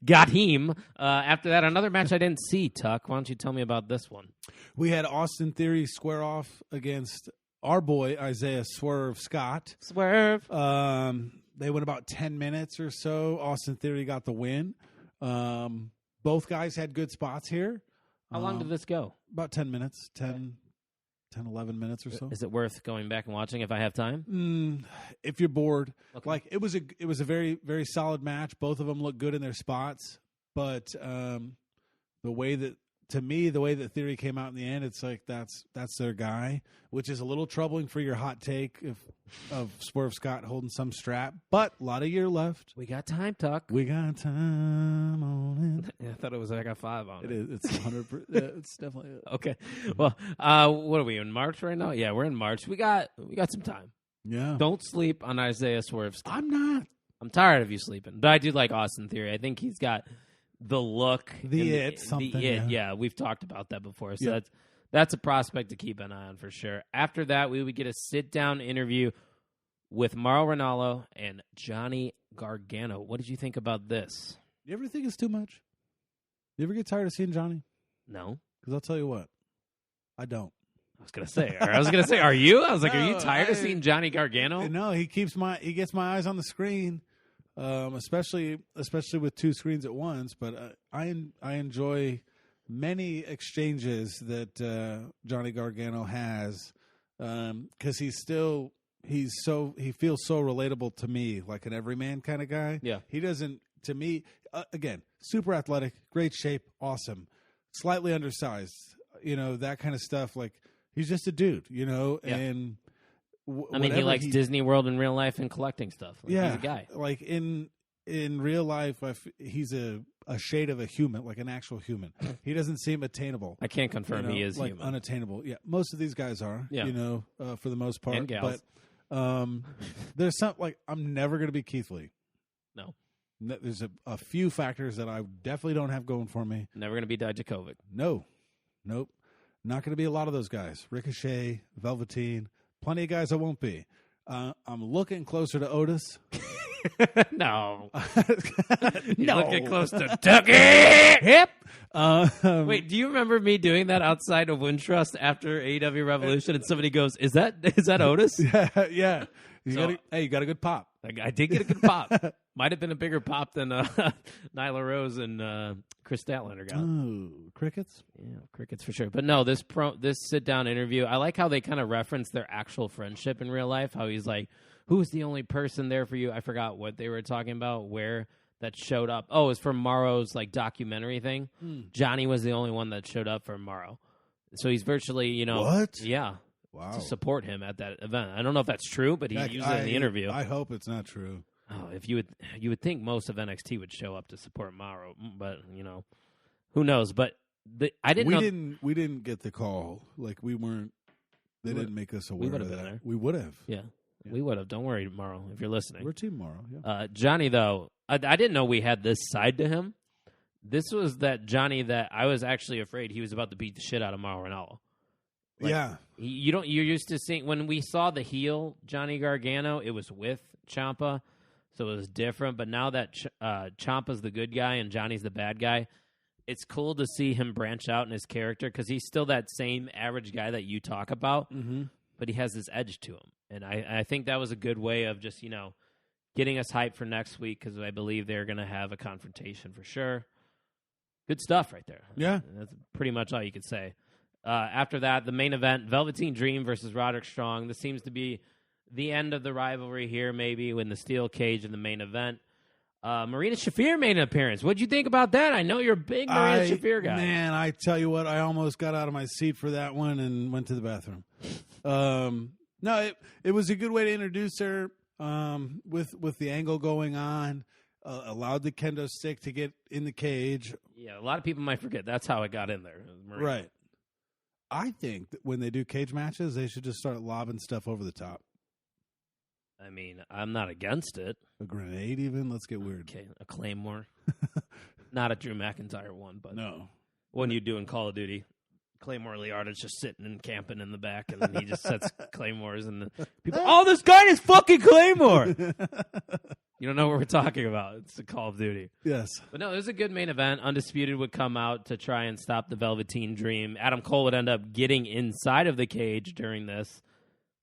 got him. After that, another match I didn't see, Tuck. Why don't you tell me about this one? We had Austin Theory square off against our boy, Isaiah Swerve Scott. Swerve. They went about 10 minutes or so. Austin Theory got the win. Both guys had good spots here. How long did this go? About 10 minutes, 10, 11 minutes or so. Is it worth going back and watching if I have time? If you're bored. Okay. Like, it was a very, very solid match. Both of them looked good in their spots. But the way that Theory came out in the end, it's like that's their guy, which is a little troubling for your hot take of Swerve Scott holding some strap. But a lot of year left. We got time, Tuck. We got time on it. Yeah, I thought it was I got 5 on it. It is. It's 100%. It's definitely. Okay. Well, what are we in March right now? Yeah, we're in March. We got some time. Yeah. Don't sleep on Isaiah Swerve Scott. I'm not. I'm tired of you sleeping, but I do like Austin Theory. I think he's got the look, Yeah, we've talked about that before. So that's a prospect to keep an eye on for sure. After that, we would get a sit-down interview with Mauro Ranallo and Johnny Gargano. What did you think about this? You ever think it's too much? You ever get tired of seeing Johnny? No. Because I'll tell you what, I don't. I was gonna say, are you? I was like, are you tired of seeing Johnny Gargano? No, he gets my eyes on the screen, especially with two screens at once. But I enjoy many exchanges that Johnny Gargano has because he feels so relatable to me, like an everyman kind of guy. Yeah, he doesn't. To me, again, super athletic, great shape, awesome, slightly undersized, that kind of stuff. Like he's just a dude, and I mean, he likes Disney World in real life and collecting stuff. Like, he's a guy. Like in real life, he's a shade of a human, like an actual human. He doesn't seem attainable. I can't confirm he is like human. Unattainable. Yeah, most of these guys are. Yeah. For the most part. And gals. But there's some like I'm never going to be Keith Lee. No. There's a few factors that I definitely don't have going for me. Never going to be Dijakovic. Nope. Not going to be a lot of those guys. Ricochet, Velveteen, plenty of guys I won't be. I'm looking closer to Otis. No. You're looking close to Tucky. Hip. Wait, do you remember me doing that outside of Wintrust after AEW Revolution? And somebody goes, "Is that Otis?" Yeah. You got a good pop. I did get a good pop. Might have been a bigger pop than Nyla Rose and Chris Statlander got. Oh, crickets? Yeah, crickets for sure. But no, this sit-down interview, I like how they kind of reference their actual friendship in real life, how he's like, who's the only person there for you? I forgot what they were talking about, where that showed up. Oh, it was for Morrow's documentary thing. Johnny was the only one that showed up for Morrow. So he's virtually, What? Yeah. Wow. To support him at that event. I don't know if that's true, but he used it in the interview. I hope it's not true. Oh, if you would think most of NXT would show up to support Morrow, but who knows? But I didn't know. We didn't get the call. Like we weren't. They didn't make us aware of that. There. We would have. Yeah, we would have. Don't worry, Morrow, if you're listening. We're Team Morrow. Yeah. Johnny, though, I didn't know we had this side to him. This was that Johnny that I was actually afraid he was about to beat the shit out of Mauro Ranallo. Yeah. You're used to seeing when we saw the heel Johnny Gargano, it was with Ciampa, so it was different. But now that Ciampa's the good guy and Johnny's the bad guy, it's cool to see him branch out in his character because he's still that same average guy that you talk about, but he has this edge to him. And I think that was a good way of just, getting us hyped for next week because I believe they're going to have a confrontation for sure. Good stuff right there. Yeah. That's pretty much all you could say. After that, the main event, Velveteen Dream versus Roderick Strong. This seems to be the end of the rivalry here, maybe, when the steel cage in the main event. Marina Shafir made an appearance. What'd you think about that? I know you're a big Marina Shafir guy. Man, I tell you what, I almost got out of my seat for that one and went to the bathroom. No, it was a good way to introduce her with the angle going on. Allowed the kendo stick to get in the cage. Yeah, a lot of people might forget that's how it got in there. Right. I think that when they do cage matches, they should just start lobbing stuff over the top. I mean, I'm not against it. A grenade, even? Let's get weird. Okay, a Claymore. Not a Drew McIntyre one, but no. When you do in Call of Duty, Claymore Liarda's just sitting and camping in the back, and then he just sets Claymores, and the people, this guy is fucking Claymore! You don't know what we're talking about. It's a Call of Duty. Yes. But no, it was a good main event. Undisputed would come out to try and stop the Velveteen Dream. Adam Cole would end up getting inside of the cage during this.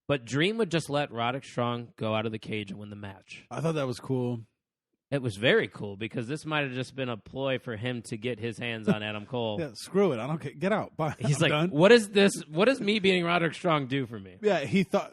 But Dream would just let Roderick Strong go out of the cage and win the match. I thought that was cool. It was very cool because this might have just been a ploy for him to get his hands on Adam Cole. Yeah, screw it. I don't care. Get out. Bye. He's I'm like, done. what is this? What does me beating Roderick Strong do for me? Yeah, he thought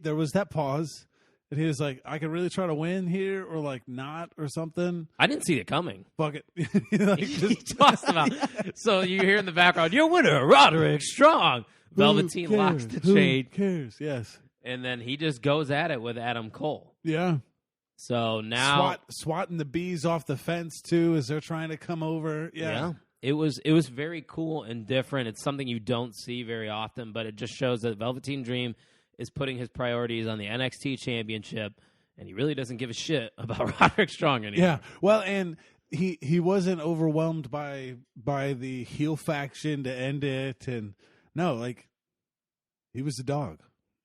there was that pause. And he was like, I could really try to win here or like not or something. I didn't see it coming. Fuck it. He tossed him out. So you hear in the background, your winner, Roderick Strong. Velveteen locks the chain. Who cares? Yes. And then he just goes at it with Adam Cole. Yeah. So now swatting the bees off the fence too as they're trying to come over. Yeah. It was very cool and different. It's something you don't see very often, but it just shows that Velveteen Dream is putting his priorities on the NXT championship, and he really doesn't give a shit about Roderick Strong anymore. Yeah. Well, and he wasn't overwhelmed by the heel faction to end it, and no, like he was the dog.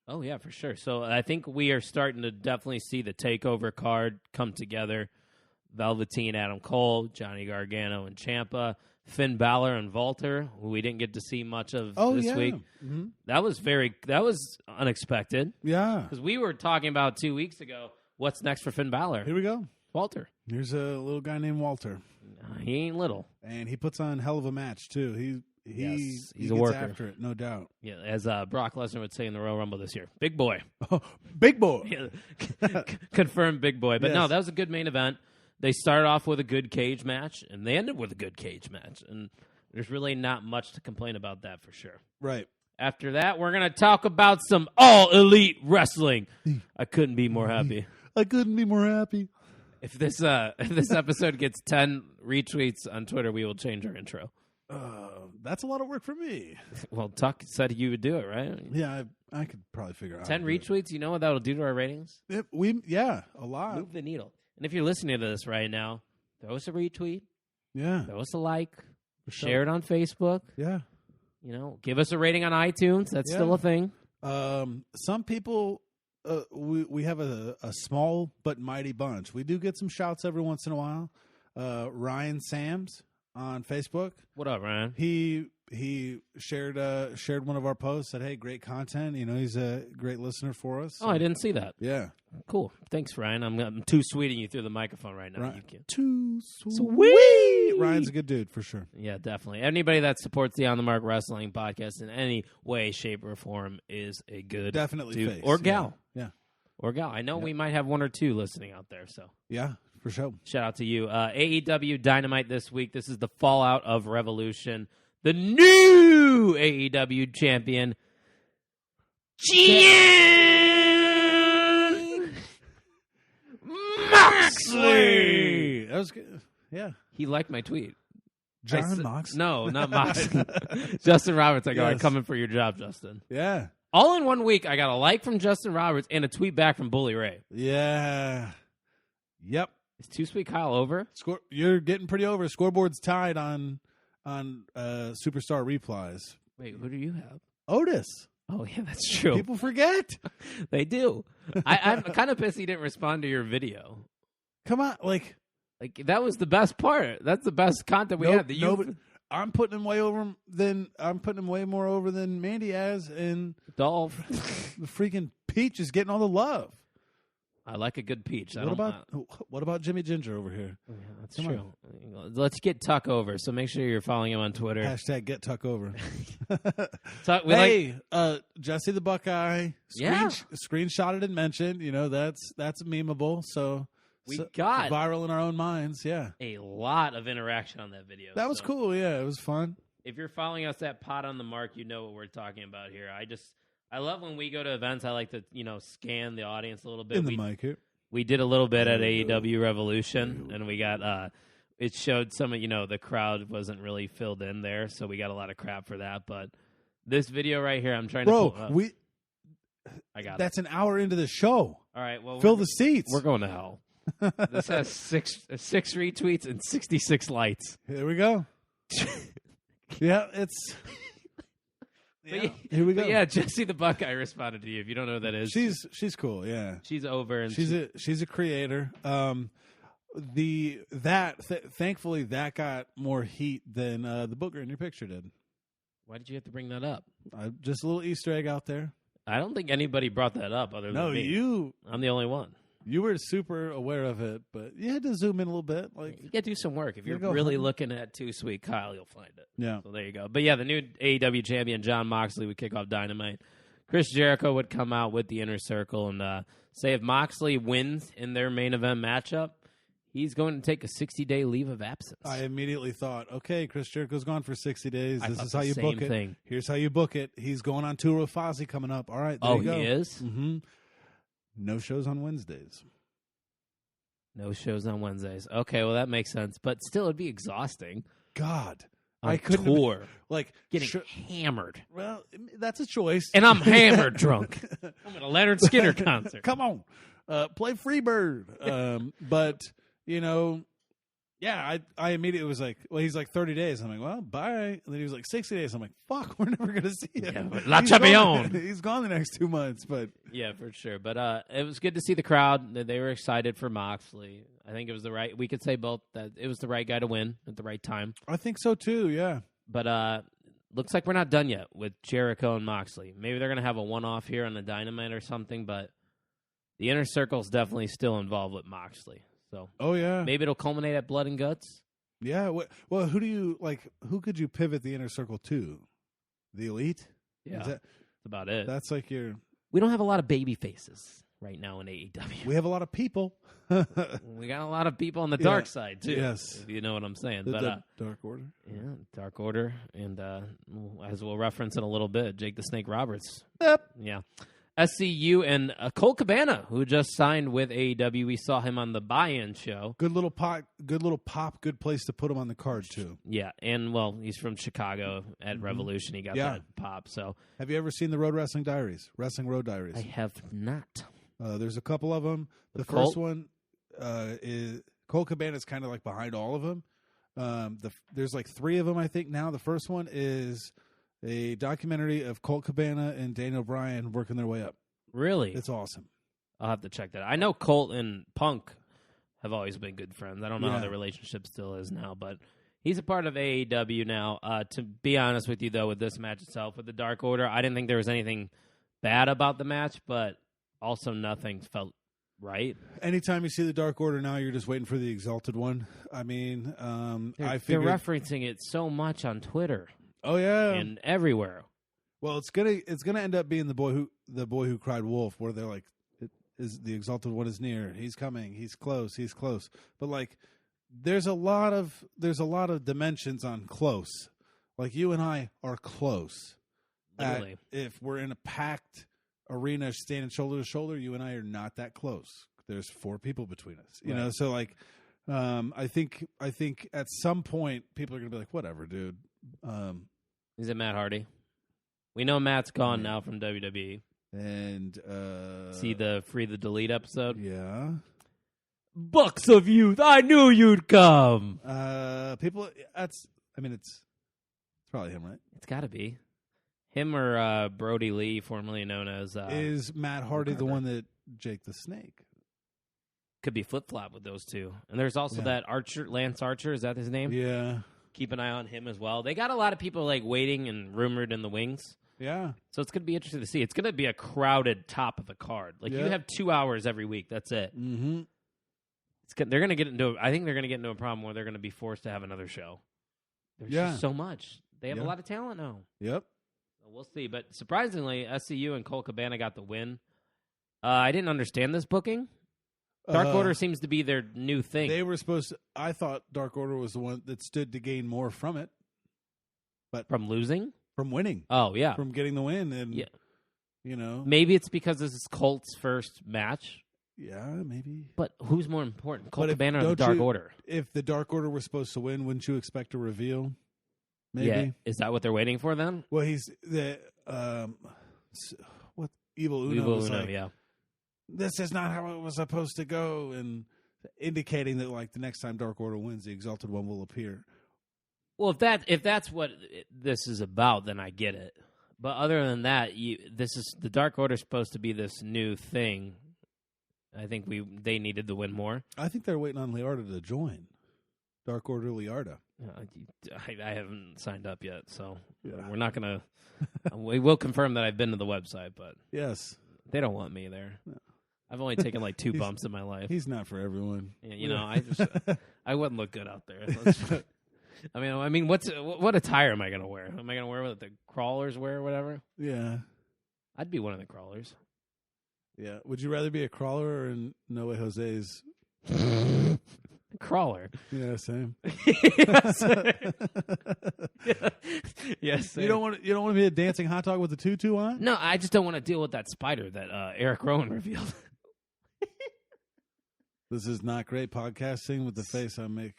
Oh, yeah, for sure. So I think we are starting to definitely see the TakeOver card come together. Velveteen, Adam Cole, Johnny Gargano, and Ciampa, Finn Balor and Walter, who we didn't get to see much of this week. Mm-hmm. That was unexpected. Yeah. Because we were talking about 2 weeks ago, what's next for Finn Balor? Here we go. Walter. Here's a little guy named Walter. He ain't little. And he puts on hell of a match, too. He he's a a worker. After it, no doubt. Yeah, as Brock Lesnar would say in the Royal Rumble this year. Big boy. Oh, big boy. Yeah. Confirmed big boy. But Yes. no, that was a good main event. They started off with a good cage match, and they ended with a good cage match. And there's really not much to complain about that for sure. Right. After that, we're going to talk about some all-elite wrestling. I couldn't be more happy. I couldn't be more happy. If this episode gets 10 retweets on Twitter, we will change our intro. That's a lot of work for me. Well, Tuck said you would do it, right? Yeah, I could probably figure out 10 how to do retweets, you know what that'll do to our ratings? it. A lot. Move the needle. And if you're listening to this right now, throw us a retweet, Yeah. throw us a like, sure. share it on Facebook. Yeah. You know, give us a rating on iTunes. That's Yeah. still a thing. Some people, we have a small but mighty bunch. We do get some shouts every once in a while. Ryan Sams on Facebook. What up, Ryan? He shared one of our posts. Said, "Hey, great content. You know, he's a great listener for us." Oh, I didn't see that. Yeah. Cool. Thanks, Ryan. I'm too sweeting you through the microphone right now. Right. You can. Too Sweet. Ryan's a good dude for sure. Yeah, definitely. Anybody that supports the On the Mark Wrestling podcast in any way, shape, or form is a good Definitely dude. face. Or gal. Yeah. Or gal. I know we might have one or two listening out there, so Yeah, for sure. shout out to you. AEW Dynamite this week. This is the fallout of Revolution. The new AEW champion, Moxley. That was good. Yeah. He liked my tweet. John Moxley. No, not Moxley. Justin Roberts. I go, I'm Yes. coming for your job, Justin. Yeah. All in 1 week, I got a like from Justin Roberts and a tweet back from Bully Ray. Yeah. Yep. Is Too Sweet Kyle over? You're getting pretty over. Scoreboard's tied on superstar replies. Wait, who do you have? Otis. Oh, yeah, that's true. People forget. They do. I'm kind of pissed he didn't respond to your video. Come on, like That was the best part. That's the best content we had. I'm putting him way more over than Mandy has, and Dolph. the freaking Peach is getting all the love. I like a good peach. What about Jimmy Ginger over here? Yeah, that's Come true. Let's get Tuck over. So make sure you're following him on Twitter. Hashtag get Tuck over. Tuck, Jesse the Buckeye. Screenshotted and mentioned. You know that's memeable. So we got viral in our own minds. Yeah, a lot of interaction on that video. that was cool. Yeah, it was fun. If you're following us at Pot on the Mark, you know what we're talking about here. I love when we go to events. I like to, scan the audience a little bit. In the mic here. We did a little bit at AEW Revolution, and we got it showed some of the crowd wasn't really filled in there, so we got a lot of crap for that. But this video right here, I'm trying to pull up. I got that's an hour into the show. All right, well, fill the seats. We're going to hell. This has six retweets and 66 likes. Here we go. Yeah, it's. Yeah, here we go. But yeah, Jesse the Buckeye responded to you. If you don't know who that is, she's cool. Yeah, she's over, and she's a creator. Thankfully that got more heat than the booger in your picture did. Why did you have to bring that up? Just a little Easter egg out there. I don't think anybody brought that up other than me. I'm the only one. You were super aware of it, but you had to zoom in a little bit. Like you got to do some work. If you're really looking at Too Sweet Kyle, you'll find it. Yeah. So there you go. But yeah, the new AEW champion, Jon Moxley, would kick off Dynamite. Chris Jericho would come out with the Inner Circle and say if Moxley wins in their main event matchup, he's going to take a 60-day leave of absence. I immediately thought, okay, Chris Jericho's gone for 60 days. This is how the you book same it. thing. Here's how you book it. He's going on tour with Fozzy coming up. All right, there you go. He is? Mm-hmm. No shows on Wednesdays. No shows on Wednesdays. Okay, well, that makes sense. But still, it'd be exhausting. God. I couldn't tour. Like getting hammered. Well, that's a choice. And I'm hammered drunk. I'm at a Leonard Skinner concert. Come on. Play Freebird. But, yeah, I immediately was like, well, he's like 30 days. I'm like, well, bye. And then he was like 60 days. I'm like, fuck, we're never going to see him. Yeah, La Champion. He's gone the next 2 months. But yeah, for sure. But it was good to see the crowd. They were excited for Moxley. I think it was the right. We could say both that it was the right guy to win at the right time. I think so too. Yeah. But looks like we're not done yet with Jericho and Moxley. Maybe they're gonna have a one-off here on the Dynamite or something. But the Inner Circle's definitely still involved with Moxley. So Oh yeah. maybe it'll culminate at Blood and Guts. Yeah. Well, who do you like? Who could you pivot the Inner Circle to? The Elite. Yeah, Is that, that's about it. that's like your. We don't have a lot of baby faces right now in AEW. We have a lot of people. We got a lot of people on the dark side too. Yes. If you know what I'm saying. The But Dark Order. yeah, Dark Order, and as we'll reference in a little bit, Jake the Snake Roberts. Yep. Yeah. SCU and Colt Cabana, who just signed with AEW. We saw him on the buy-in show. Good little pop. Good place to put him on the card too. Yeah, and well, he's from Chicago at Revolution. He got Yeah. that pop. So Have you ever seen the Road Wrestling Diaries? Wrestling Road Diaries. I have not. There's a couple of them. The Colt? first one is Colt Cabana is kind of like behind all of them. There's like 3 of them, I think now. The first one is a documentary of Colt Cabana and Daniel Bryan working their way up. Really? It's awesome. I'll have to check that out. I know Colt and Punk have always been good friends. I don't know how Yeah. their relationship still is now, but he's a part of AEW now. To be honest with you, though, with this match itself, with the Dark Order, I didn't think there was anything bad about the match, but also nothing felt right. Anytime you see the Dark Order now, you're just waiting for the Exalted One. I mean, They're, I they're figured. referencing it so much on Twitter Oh yeah. and everywhere. Well, it's gonna end up being the boy who cried wolf, where they're like, "Is the Exalted One is near? He's coming. He's close. He's close." But like, there's a lot of dimensions on close. Like you and I are close. Literally. If we're in a packed arena, standing shoulder to shoulder, you and I are not that close. There's 4 people between us. You know, so like, I think at some point people are gonna be like, "Whatever, dude." Is it Matt Hardy? We know Matt's gone now from WWE. And See the Free the Delete episode? yeah. Bucks of Youth, I knew you'd come. People. It's probably him, right? It's got to be. Him or Brody Lee, formerly known as... Is Matt Hardy the one that Jake the Snake? could be flip-flop with those two. And there's also that Archer, Lance Archer, is that his name? Yeah. Keep an eye on him as well. They got a lot of people like waiting and rumored in the wings. Yeah. So it's going to be interesting to see. It's going to be a crowded top of the card. Like, you have 2 hours every week. That's it. Mm-hmm. They're going to get into. I think they're going to get into a problem where they're going to be forced to have another show. There's just so much. They have a lot of talent now. Yep. So we'll see. But surprisingly, SCU and Colt Cabana got the win. I didn't understand this booking. Dark Order seems to be their new thing. They were supposed to. I thought Dark Order was the one that stood to gain more from it. But From losing? from winning. Oh, yeah. From getting the win. And, you know. Maybe it's because this is Colt's first match. Yeah, maybe. But who's more important, Colt But if- Cabana or the don't Dark you- Order? If the Dark Order was supposed to win, wouldn't you expect a reveal? Maybe. Yeah. Is that what they're waiting for then? Well, he's the what Evil Uno was like. Yeah. This is not how it was supposed to go, and indicating that like the next time Dark Order wins, the Exalted One will appear. Well, if that's what this is about, then I get it. But other than that, this is the Dark Order supposed to be this new thing. I think they needed to win more. I think they're waiting on Liarda to join. Dark Order Liarda. I haven't signed up yet, so Yeah. we're not gonna. We will confirm that I've been to the website, but Yes, they don't want me there. No. I've only taken like 2 bumps in my life. he's not for everyone. Yeah, you know, I wouldn't look good out there. I mean, what attire am I gonna wear? Am I gonna wear what the crawlers wear, or whatever? Yeah, I'd be one of the crawlers. yeah. Would you rather be a crawler or in No Way Jose's? Crawler. Yeah, same. Yes. Yes. You don't want to be a dancing hot dog with a tutu on? No, I just don't want to deal with that spider that Eric Rowan revealed. This is not great podcasting with the face I make.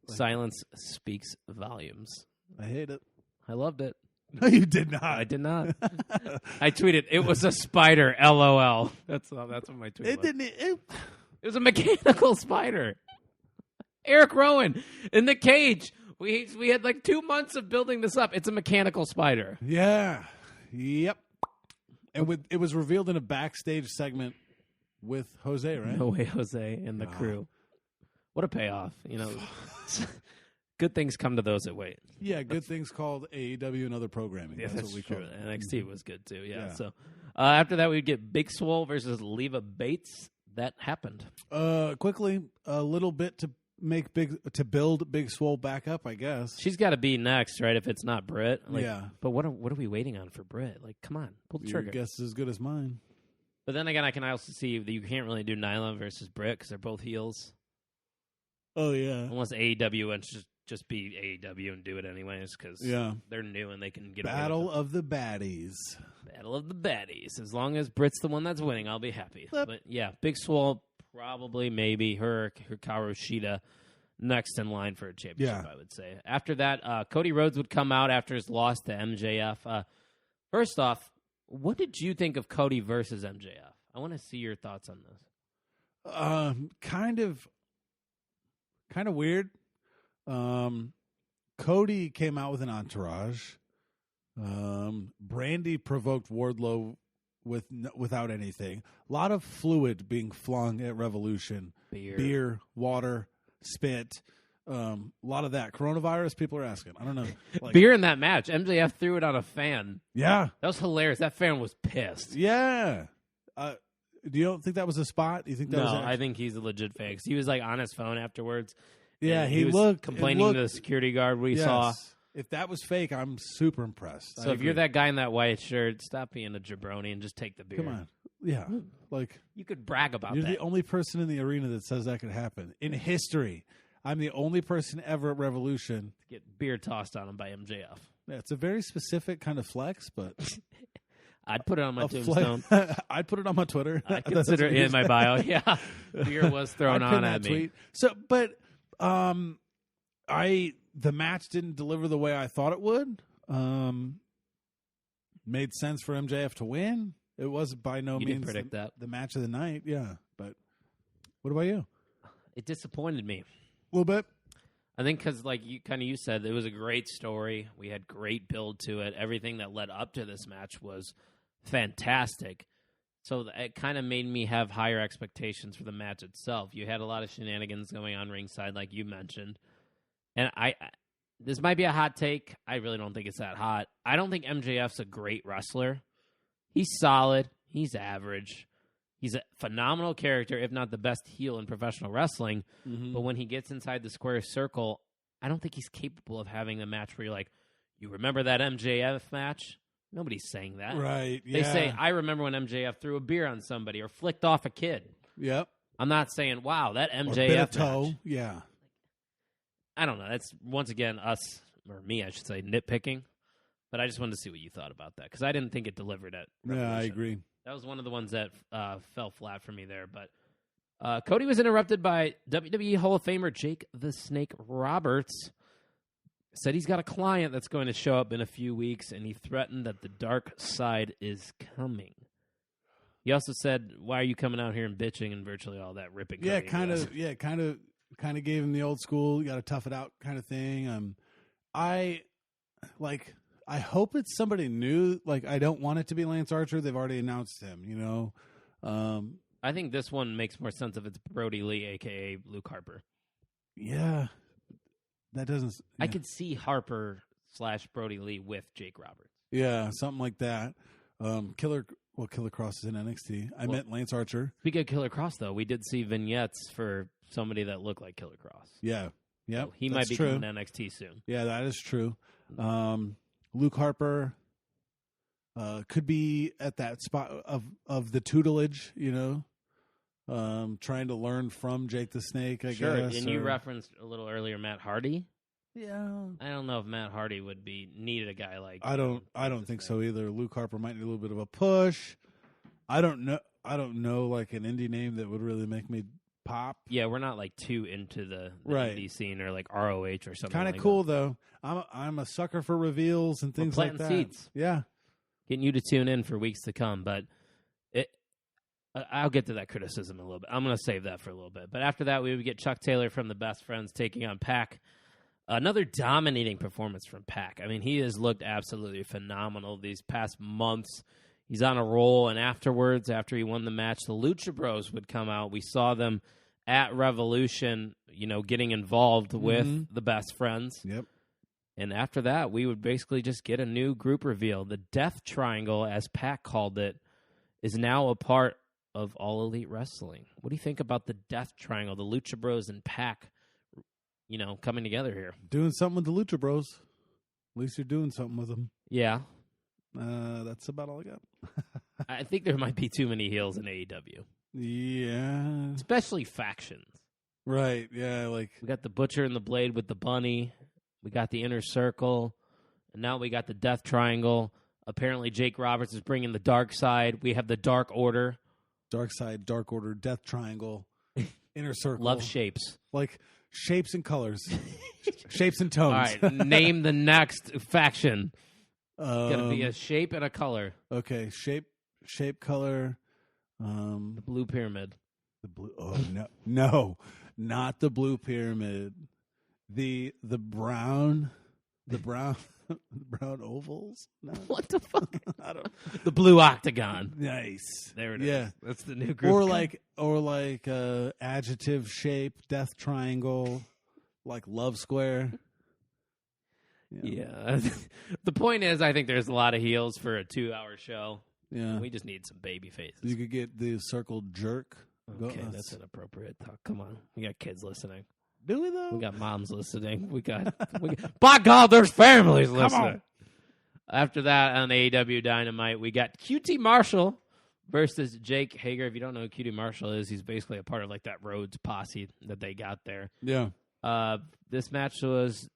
Silence speaks volumes. I hate it. I loved it. No, you did not. I did not. I tweeted, "It was a spider." LOL. That's what my tweet It was. didn't. It was a mechanical spider. Eric Rowan in the cage. We had like 2 months of building this up. It's a mechanical spider. Yeah. Yep. And it was revealed in a backstage segment with Jose, right? No way, Jose and the crew. What a payoff. Good things come to those that wait. Yeah, good things called AEW and other programming. Yeah, that's what we true. call it. NXT was good too. Yeah. Yeah. So after that, we'd get Big Swole versus Leva Bates. That happened. Quickly, a little bit to build Big Swole back up, I guess. She's got to be next, right? If it's not Britt. Yeah. But what are we waiting on for Britt? Like, come on, pull the Your trigger. guess is as good as mine. But then again, I can also see that you can't really do Nyla versus Britt because they're both heels. Oh yeah. Unless AEW wants to just be AEW and do it anyways because they're new and they can get Battle of the Baddies. Battle of the Baddies. As long as Britt's the one that's winning, I'll be happy. Yep. But yeah, Big Swole, probably, maybe her Hikaru Shida next in line for a championship, I would say. After that, Cody Rhodes would come out after his loss to MJF. First off, what did you think of Cody versus MJF? I want to see your thoughts on this. Kind of weird. Cody came out with an entourage. Brandy provoked Wardlow without anything. A lot of fluid being flung at Revolution. Beer, water, spit. A lot of that. Coronavirus, people are asking. I don't know. Beer in that match. MJF threw it on a fan. Yeah. That was hilarious. That fan was pissed. Yeah. Do you don't think that was a spot? You think that was I think he's a legit fan. 'Cause he was like on his phone afterwards. Yeah, he was complaining to the security guard we saw. If that was fake, I'm super impressed. So if you're that guy in that white shirt, stop being a jabroni and just take the beer. Come on. Yeah. Like you could brag about you're that. the only person in the arena that says that could happen. In history. I'm the only person ever at Revolution to get beer tossed on him by MJF. Yeah, it's a very specific kind of flex, but I'd put it on my tombstone. I'd put it on my Twitter. I'd consider it in my bio. Yeah. Beer was thrown on at me. Tweet. So but the match didn't deliver the way I thought it would. Made sense for MJF to win. It was by no means didn't predict that. The match of the night. Yeah, but what about you? It disappointed me a little bit. I think because, like you said, it was a great story. We had great build to it. Everything that led up to this match was fantastic. So it kind of made me have higher expectations for the match itself. You had a lot of shenanigans going on ringside, like you mentioned. And this might be a hot take. I really don't think it's that hot. I don't think MJF's a great wrestler. He's solid. He's average. He's a phenomenal character, if not the best heel in professional wrestling. Mm-hmm. But when he gets inside the square circle, I don't think he's capable of having a match where you're like, you remember that MJF match? Nobody's saying that. Right. They say, I remember when MJF threw a beer on somebody or flicked off a kid. Yep. I'm not saying, wow, that MJF or bit of toe. match. Yeah. I don't know. That's, once again, us, or me, I should say, nitpicking. But I just wanted to see what you thought about that, because I didn't think it delivered at Revolution. Yeah, I agree. That was one of the ones that fell flat for me there. But Cody was interrupted by WWE Hall of Famer Jake the Snake Roberts. Said he's got a client that's going to show up in a few weeks, and he threatened that the dark side is coming. He also said, why are you coming out here and bitching and virtually all that ripping? Yeah, kind of gave him the old school, you got to tough it out kind of thing. I hope it's somebody new. Like, I don't want it to be Lance Archer. They've already announced him, you know. I think this one makes more sense if it's Brody Lee, a.k.a. Luke Harper. Yeah. That doesn't... Yeah. I could see Harper / Brody Lee with Jake Roberts. Yeah, something like that. Killer Cross is in NXT. I meant Lance Archer. Speaking of Killer Cross, though, we did see vignettes for somebody that looked like Killer Cross. Yeah. Yeah, so he might be coming to NXT soon. Yeah, that is true. Luke Harper could be at that spot of the tutelage, you know, trying to learn from Jake the Snake, I guess. And you referenced a little earlier Matt Hardy. Yeah. I don't know if Matt Hardy would be needed a guy like I don't think so either. Luke Harper might need a little bit of a push. I don't know like an indie name that would really make me pop. Yeah, we're not like too into the indie scene or like ROH or something. Kind of like cool that. though. I'm a sucker for reveals and things like that. Planting seeds. Yeah. Getting you to tune in for weeks to come, but I'll get to that criticism in a little bit. I'm going to save that for a little bit. But after that, we would get Chuck Taylor from the Best Friends taking on Pac. Another dominating performance from Pac. I mean, he has looked absolutely phenomenal these past months. He's on a roll, and afterwards, after he won the match, the Lucha Bros would come out. We saw them at Revolution, getting involved with the Best Friends. Yep. And after that, we would basically just get a new group reveal. The Death Triangle, as Pat called it, is now a part of All Elite Wrestling. What do you think about the Death Triangle, the Lucha Bros and Pac, coming together here? Doing something with the Lucha Bros. At least you're doing something with them. Yeah. That's about all I got. I think there might be too many heels in AEW. Yeah. Especially factions. Right, yeah, like... We got the Butcher and the Blade with the Bunny. We got the Inner Circle. And now we got the Death Triangle. Apparently Jake Roberts is bringing the Dark Side. We have the Dark Order. Dark Side, Dark Order, Death Triangle, Inner Circle. Love shapes. Like shapes and colors. Shapes and tones. All right, name the next faction. It's going to be a shape and a color. Okay, shape, color. The Blue Pyramid. The blue. Oh no, not the Blue Pyramid. The brown. The brown ovals. No. What the fuck? I don't. The Blue Octagon. Nice. There it is. Yeah, That's the new group. Or like adjective shape, Death Triangle, like Love Square. Yeah. The point is, I think there's a lot of heels for a 2-hour show. Yeah. We just need some baby faces. You could get the circle jerk. Okay, that's inappropriate talk. Come on. We got kids listening. Do we though? We got moms listening. We got by God, there's families listening. After that, on AEW Dynamite, we got QT Marshall versus Jake Hager. If you don't know who QT Marshall is, he's basically a part of like that Rhodes posse that they got there. Yeah. This match was,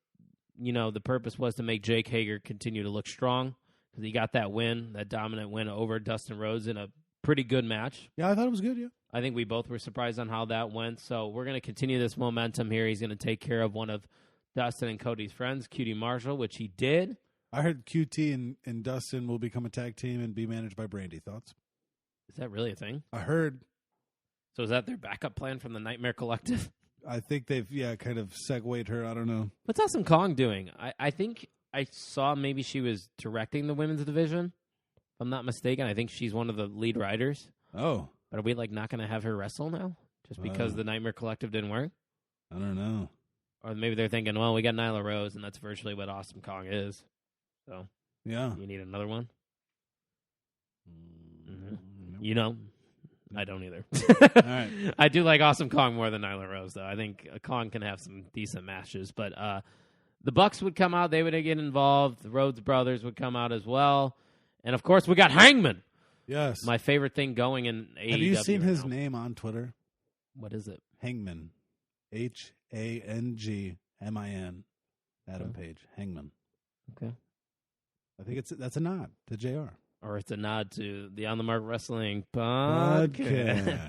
the purpose was to make Jake Hager continue to look strong because he got that win, that dominant win over Dustin Rhodes in a pretty good match. Yeah, I thought it was good, yeah. I think we both were surprised on how that went. So we're going to continue this momentum here. He's going to take care of one of Dustin and Cody's friends, QT Marshall, which he did. I heard QT and Dustin will become a tag team and be managed by Brandy. Thoughts? Is that really a thing? I heard. So is that their backup plan from the Nightmare Collective? I think they've, kind of segued her. I don't know. What's Awesome Kong doing? I think I saw maybe she was directing the women's division. If I'm not mistaken, I think she's one of the lead writers. Oh. But are we not going to have her wrestle now? Just because the Nightmare Collective didn't work? I don't know. Or maybe they're thinking, well, we got Nyla Rose, and that's virtually what Awesome Kong is. So, yeah. You need another one? I don't either. All right. I do like Awesome Kong more than Nyla Rose, though. I think Kong can have some decent matches. But the Bucks would come out. They would get involved. The Rhodes brothers would come out as well. And, of course, we got Hangman. Yes. My favorite thing going in AEW. Have you seen his now. name on Twitter? What is it? Hangman. Hangmin. Adam Page. Hangman. Okay. I think that's a nod to JR. Or it's a nod to the On the Mark Wrestling podcast.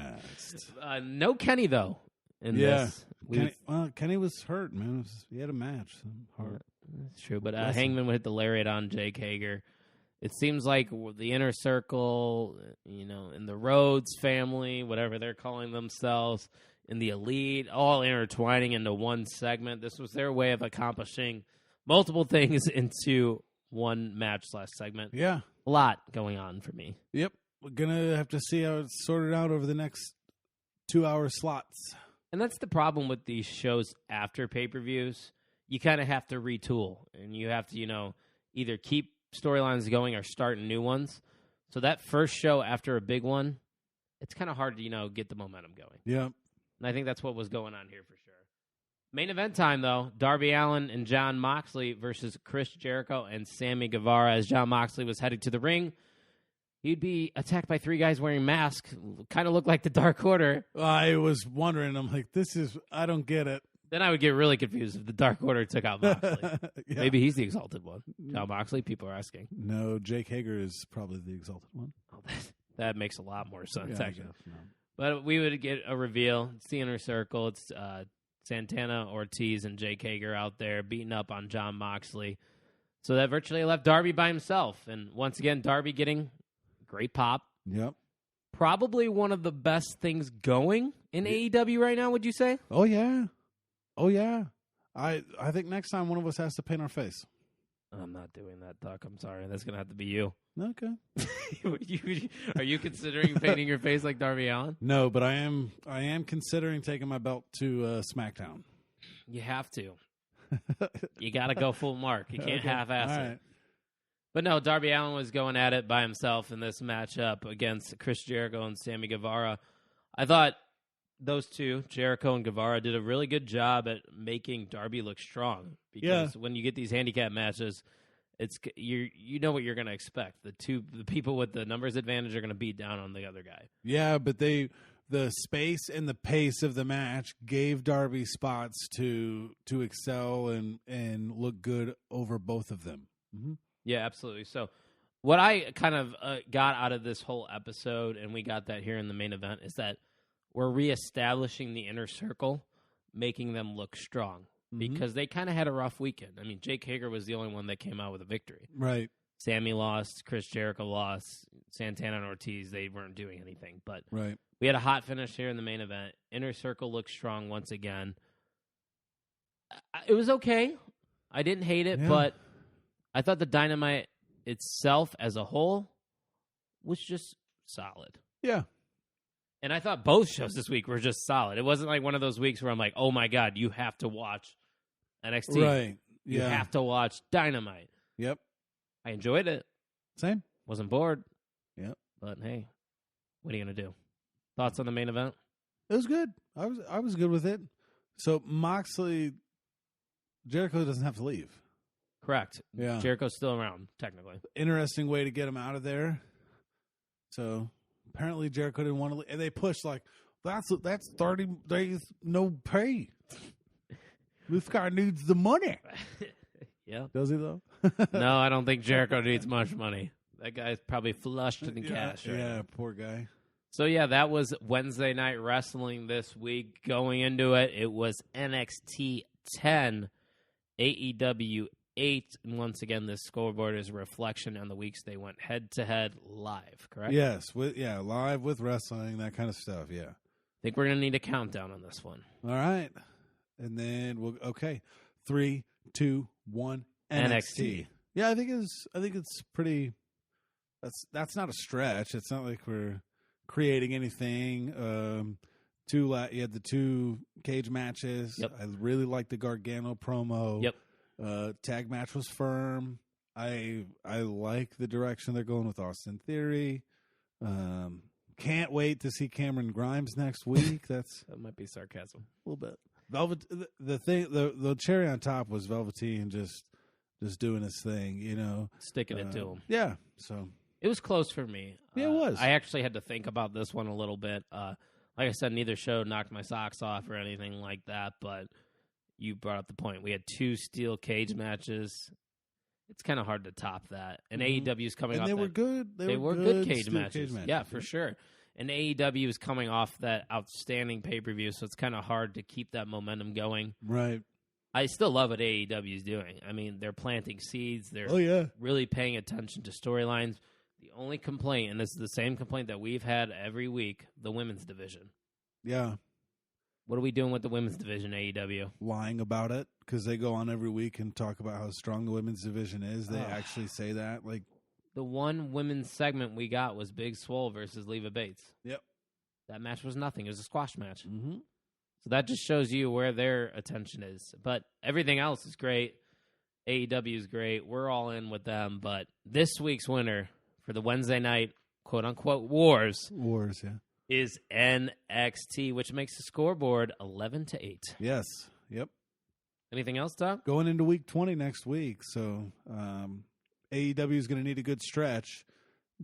No Kenny, though, in this. Kenny was hurt, man. He had a match. That's true. But Hangman would hit the lariat on Jake Hager. It seems like the Inner Circle, in the Rhodes family, whatever they're calling themselves, in the Elite, all intertwining into one segment. This was their way of accomplishing multiple things into one match/segment. Yeah. A lot going on for me. Yep. We're going to have to see how it's sorted out over the next 2-hour slots. And that's the problem with these shows after pay-per-views. You kind of have to retool, and you have to, either keep storylines going or start new ones. So that first show after a big one, it's kind of hard to, get the momentum going. Yeah. And I think that's what was going on here for sure. Main event time, though. Darby Allin and Jon Moxley versus Chris Jericho and Sammy Guevara. As Jon Moxley was headed to the ring, he'd be attacked by 3 guys wearing masks. Kind of looked like the Dark Order. I was wondering. I'm like, I don't get it. Then I would get really confused if the Dark Order took out Moxley. Yeah. Maybe he's the exalted one. Jon Moxley, people are asking. No, Jake Hager is probably the exalted one. Oh, that makes a lot more sense, Yeah, actually. no. But we would get a reveal. It's the Inner Circle. It's Santana, Ortiz, and Jake Hager out there beating up on Jon Moxley. So that virtually left Darby by himself. And once again, Darby getting great pop. Yep. Probably one of the best things going in AEW right now, would you say? Oh, yeah. Oh, yeah. I think next time one of us has to paint our face. I'm not doing that, Duck. I'm sorry. That's going to have to be you. Okay. Are you considering painting your face like Darby Allin? No, but I am considering taking my belt to SmackDown. You have to. You got to go full mark. You can't half-ass it. Right. But no, Darby Allin was going at it by himself in this matchup against Chris Jericho and Sammy Guevara. I thought those two, Jericho and Guevara, did a really good job at making Darby look strong. Because when you get these handicap matches, it's you know what you're going to expect. The people with the numbers advantage are going to beat down on the other guy. Yeah, but the space and the pace of the match gave Darby spots to excel and look good over both of them. Mm-hmm. Yeah, absolutely. So what I kind of got out of this whole episode, and we got that here in the main event, is that we're reestablishing the inner circle, making them look strong. Because they kind of had a rough weekend. I mean, Jake Hager was the only one that came out with a victory. Right. Sammy lost. Chris Jericho lost. Santana and Ortiz, they weren't doing anything. But right. We had a hot finish here in the main event. Inner Circle looked strong once again. It was okay. I didn't hate it, but I thought the Dynamite itself as a whole was just solid. Yeah. And I thought both shows this week were just solid. It wasn't like one of those weeks where I'm like, oh, my God, you have to watch NXT. Right. You have to watch Dynamite. Yep. I enjoyed it. Same. Wasn't bored. Yep. But, hey, what are you going to do? Thoughts on the main event? It was good. I was good with it. So Moxley, Jericho doesn't have to leave. Correct. Yeah. Jericho's still around, technically. Interesting way to get him out of there. So apparently Jericho didn't want to leave. And they pushed like, that's 30 days no pay. This guy needs the money. Yeah. Does he, though? No, I don't think Jericho needs much money. That guy's probably flushed in cash. Right yeah, now. poor guy. So, yeah, that was Wednesday Night Wrestling this week. Going into it, it was NXT 10, AEW 8. And once again, this scoreboard is a reflection on the weeks they went head-to-head live, correct? Yes. Live with wrestling, that kind of stuff, yeah. I think we're going to need a countdown on this one. All right. And then, 3, 2, 1, NXT. Yeah, I think it's pretty. That's not a stretch. It's not like we're creating anything. You had the 2 cage matches. Yep. I really liked the Gargano promo. Yep. Tag match was firm. I like the direction they're going with Austin Theory. Can't wait to see Cameron Grimes next week. That might be sarcasm. A little bit. The cherry on top was Velveteen just doing his thing, Sticking it to him. Yeah. So it was close for me. Yeah, it was. I actually had to think about this one a little bit. Like I said, neither show knocked my socks off or anything like that, but you brought up the point. We had 2 steel cage matches. It's kind of hard to top that. And AEW's coming off. And they were good. They were good cage matches. Yeah, for sure. And AEW is coming off that outstanding pay-per-view, so it's kind of hard to keep that momentum going. Right. I still love what AEW is doing. I mean, they're planting seeds. They're really paying attention to storylines. The only complaint, and this is the same complaint that we've had every week, the women's division. Yeah. What are we doing with the women's division, AEW? Lying about it, because they go on every week and talk about how strong the women's division is. They actually say that. Like, the one women's segment we got was Big Swole versus Leva Bates. Yep. That match was nothing. It was a squash match. Mm-hmm. So that just shows you where their attention is. But everything else is great. AEW is great. We're all in with them. But this week's winner for the Wednesday night, quote-unquote, Wars is NXT, which makes the scoreboard 11-8. Yes. Yep. Anything else, Tom? Going into week 20 next week. So AEW is going to need a good stretch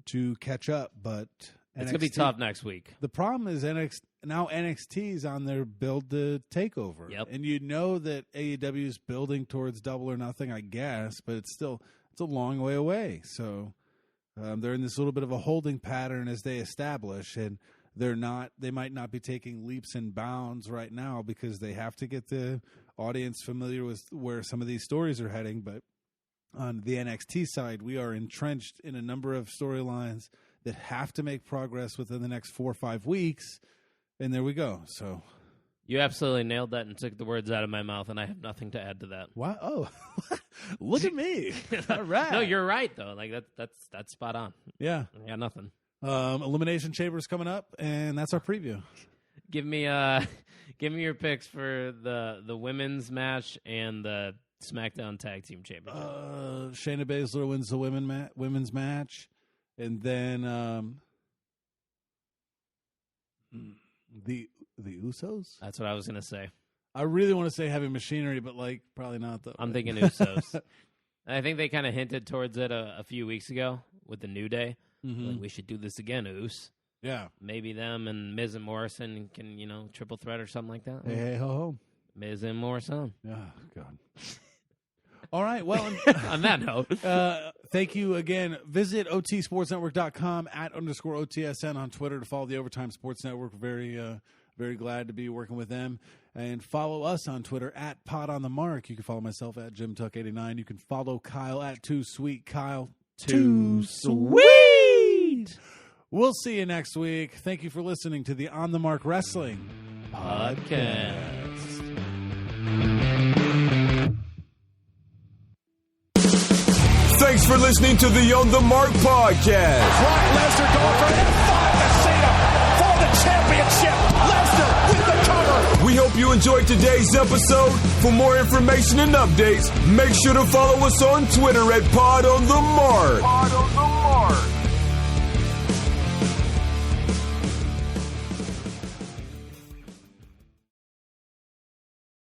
to catch up, but it's going to be tough next week. The problem is NXT is on their build to takeover. Yep. And you know that AEW is building towards Double or Nothing, I guess, but it's a long way away. So they're in this little bit of a holding pattern as they establish, and they might not be taking leaps and bounds right now because they have to get the audience familiar with where some of these stories are heading. But on the NXT side, we are entrenched in a number of storylines that have to make progress within the next 4 or 5 weeks. And there we go. So, You absolutely nailed that and took the words out of my mouth, and I have nothing to add to that. Wow. Oh, look at me. All right. No, you're right though. Like that's spot on. Yeah. I got nothing. Elimination Chamber's coming up, and that's our preview. Give me your picks for the women's match and the SmackDown Tag Team Championship. Shayna Baszler wins the women's match, and then the Usos. That's what I was gonna say. I really want to say Heavy Machinery, but like probably not though. I'm thinking Usos. I think they kind of hinted towards it a few weeks ago with the New Day. Like, we should do this again, Us. Yeah. Maybe them and Miz and Morrison can, triple threat or something like that. Hey, ho, ho. Miz and Morrison. Oh, God. All right. Well, on that note, thank you again. Visit otsportsnetwork.com @_OTSN on Twitter to follow the Overtime Sports Network. Very glad to be working with them. And follow us on Twitter @PodOnTheMark. You can follow myself @JimTuck89. You can follow Kyle @TooSweetKyle. Too sweet. We'll see you next week. Thank you for listening to the On the Mark Wrestling Podcast. Thanks for listening to the On the Mark Podcast. Brock Lesnar going for F5 to Cena for the championship. Lesnar with the cover. We hope you enjoyed today's episode. For more information and updates, make sure to follow us on Twitter @PodOnTheMark.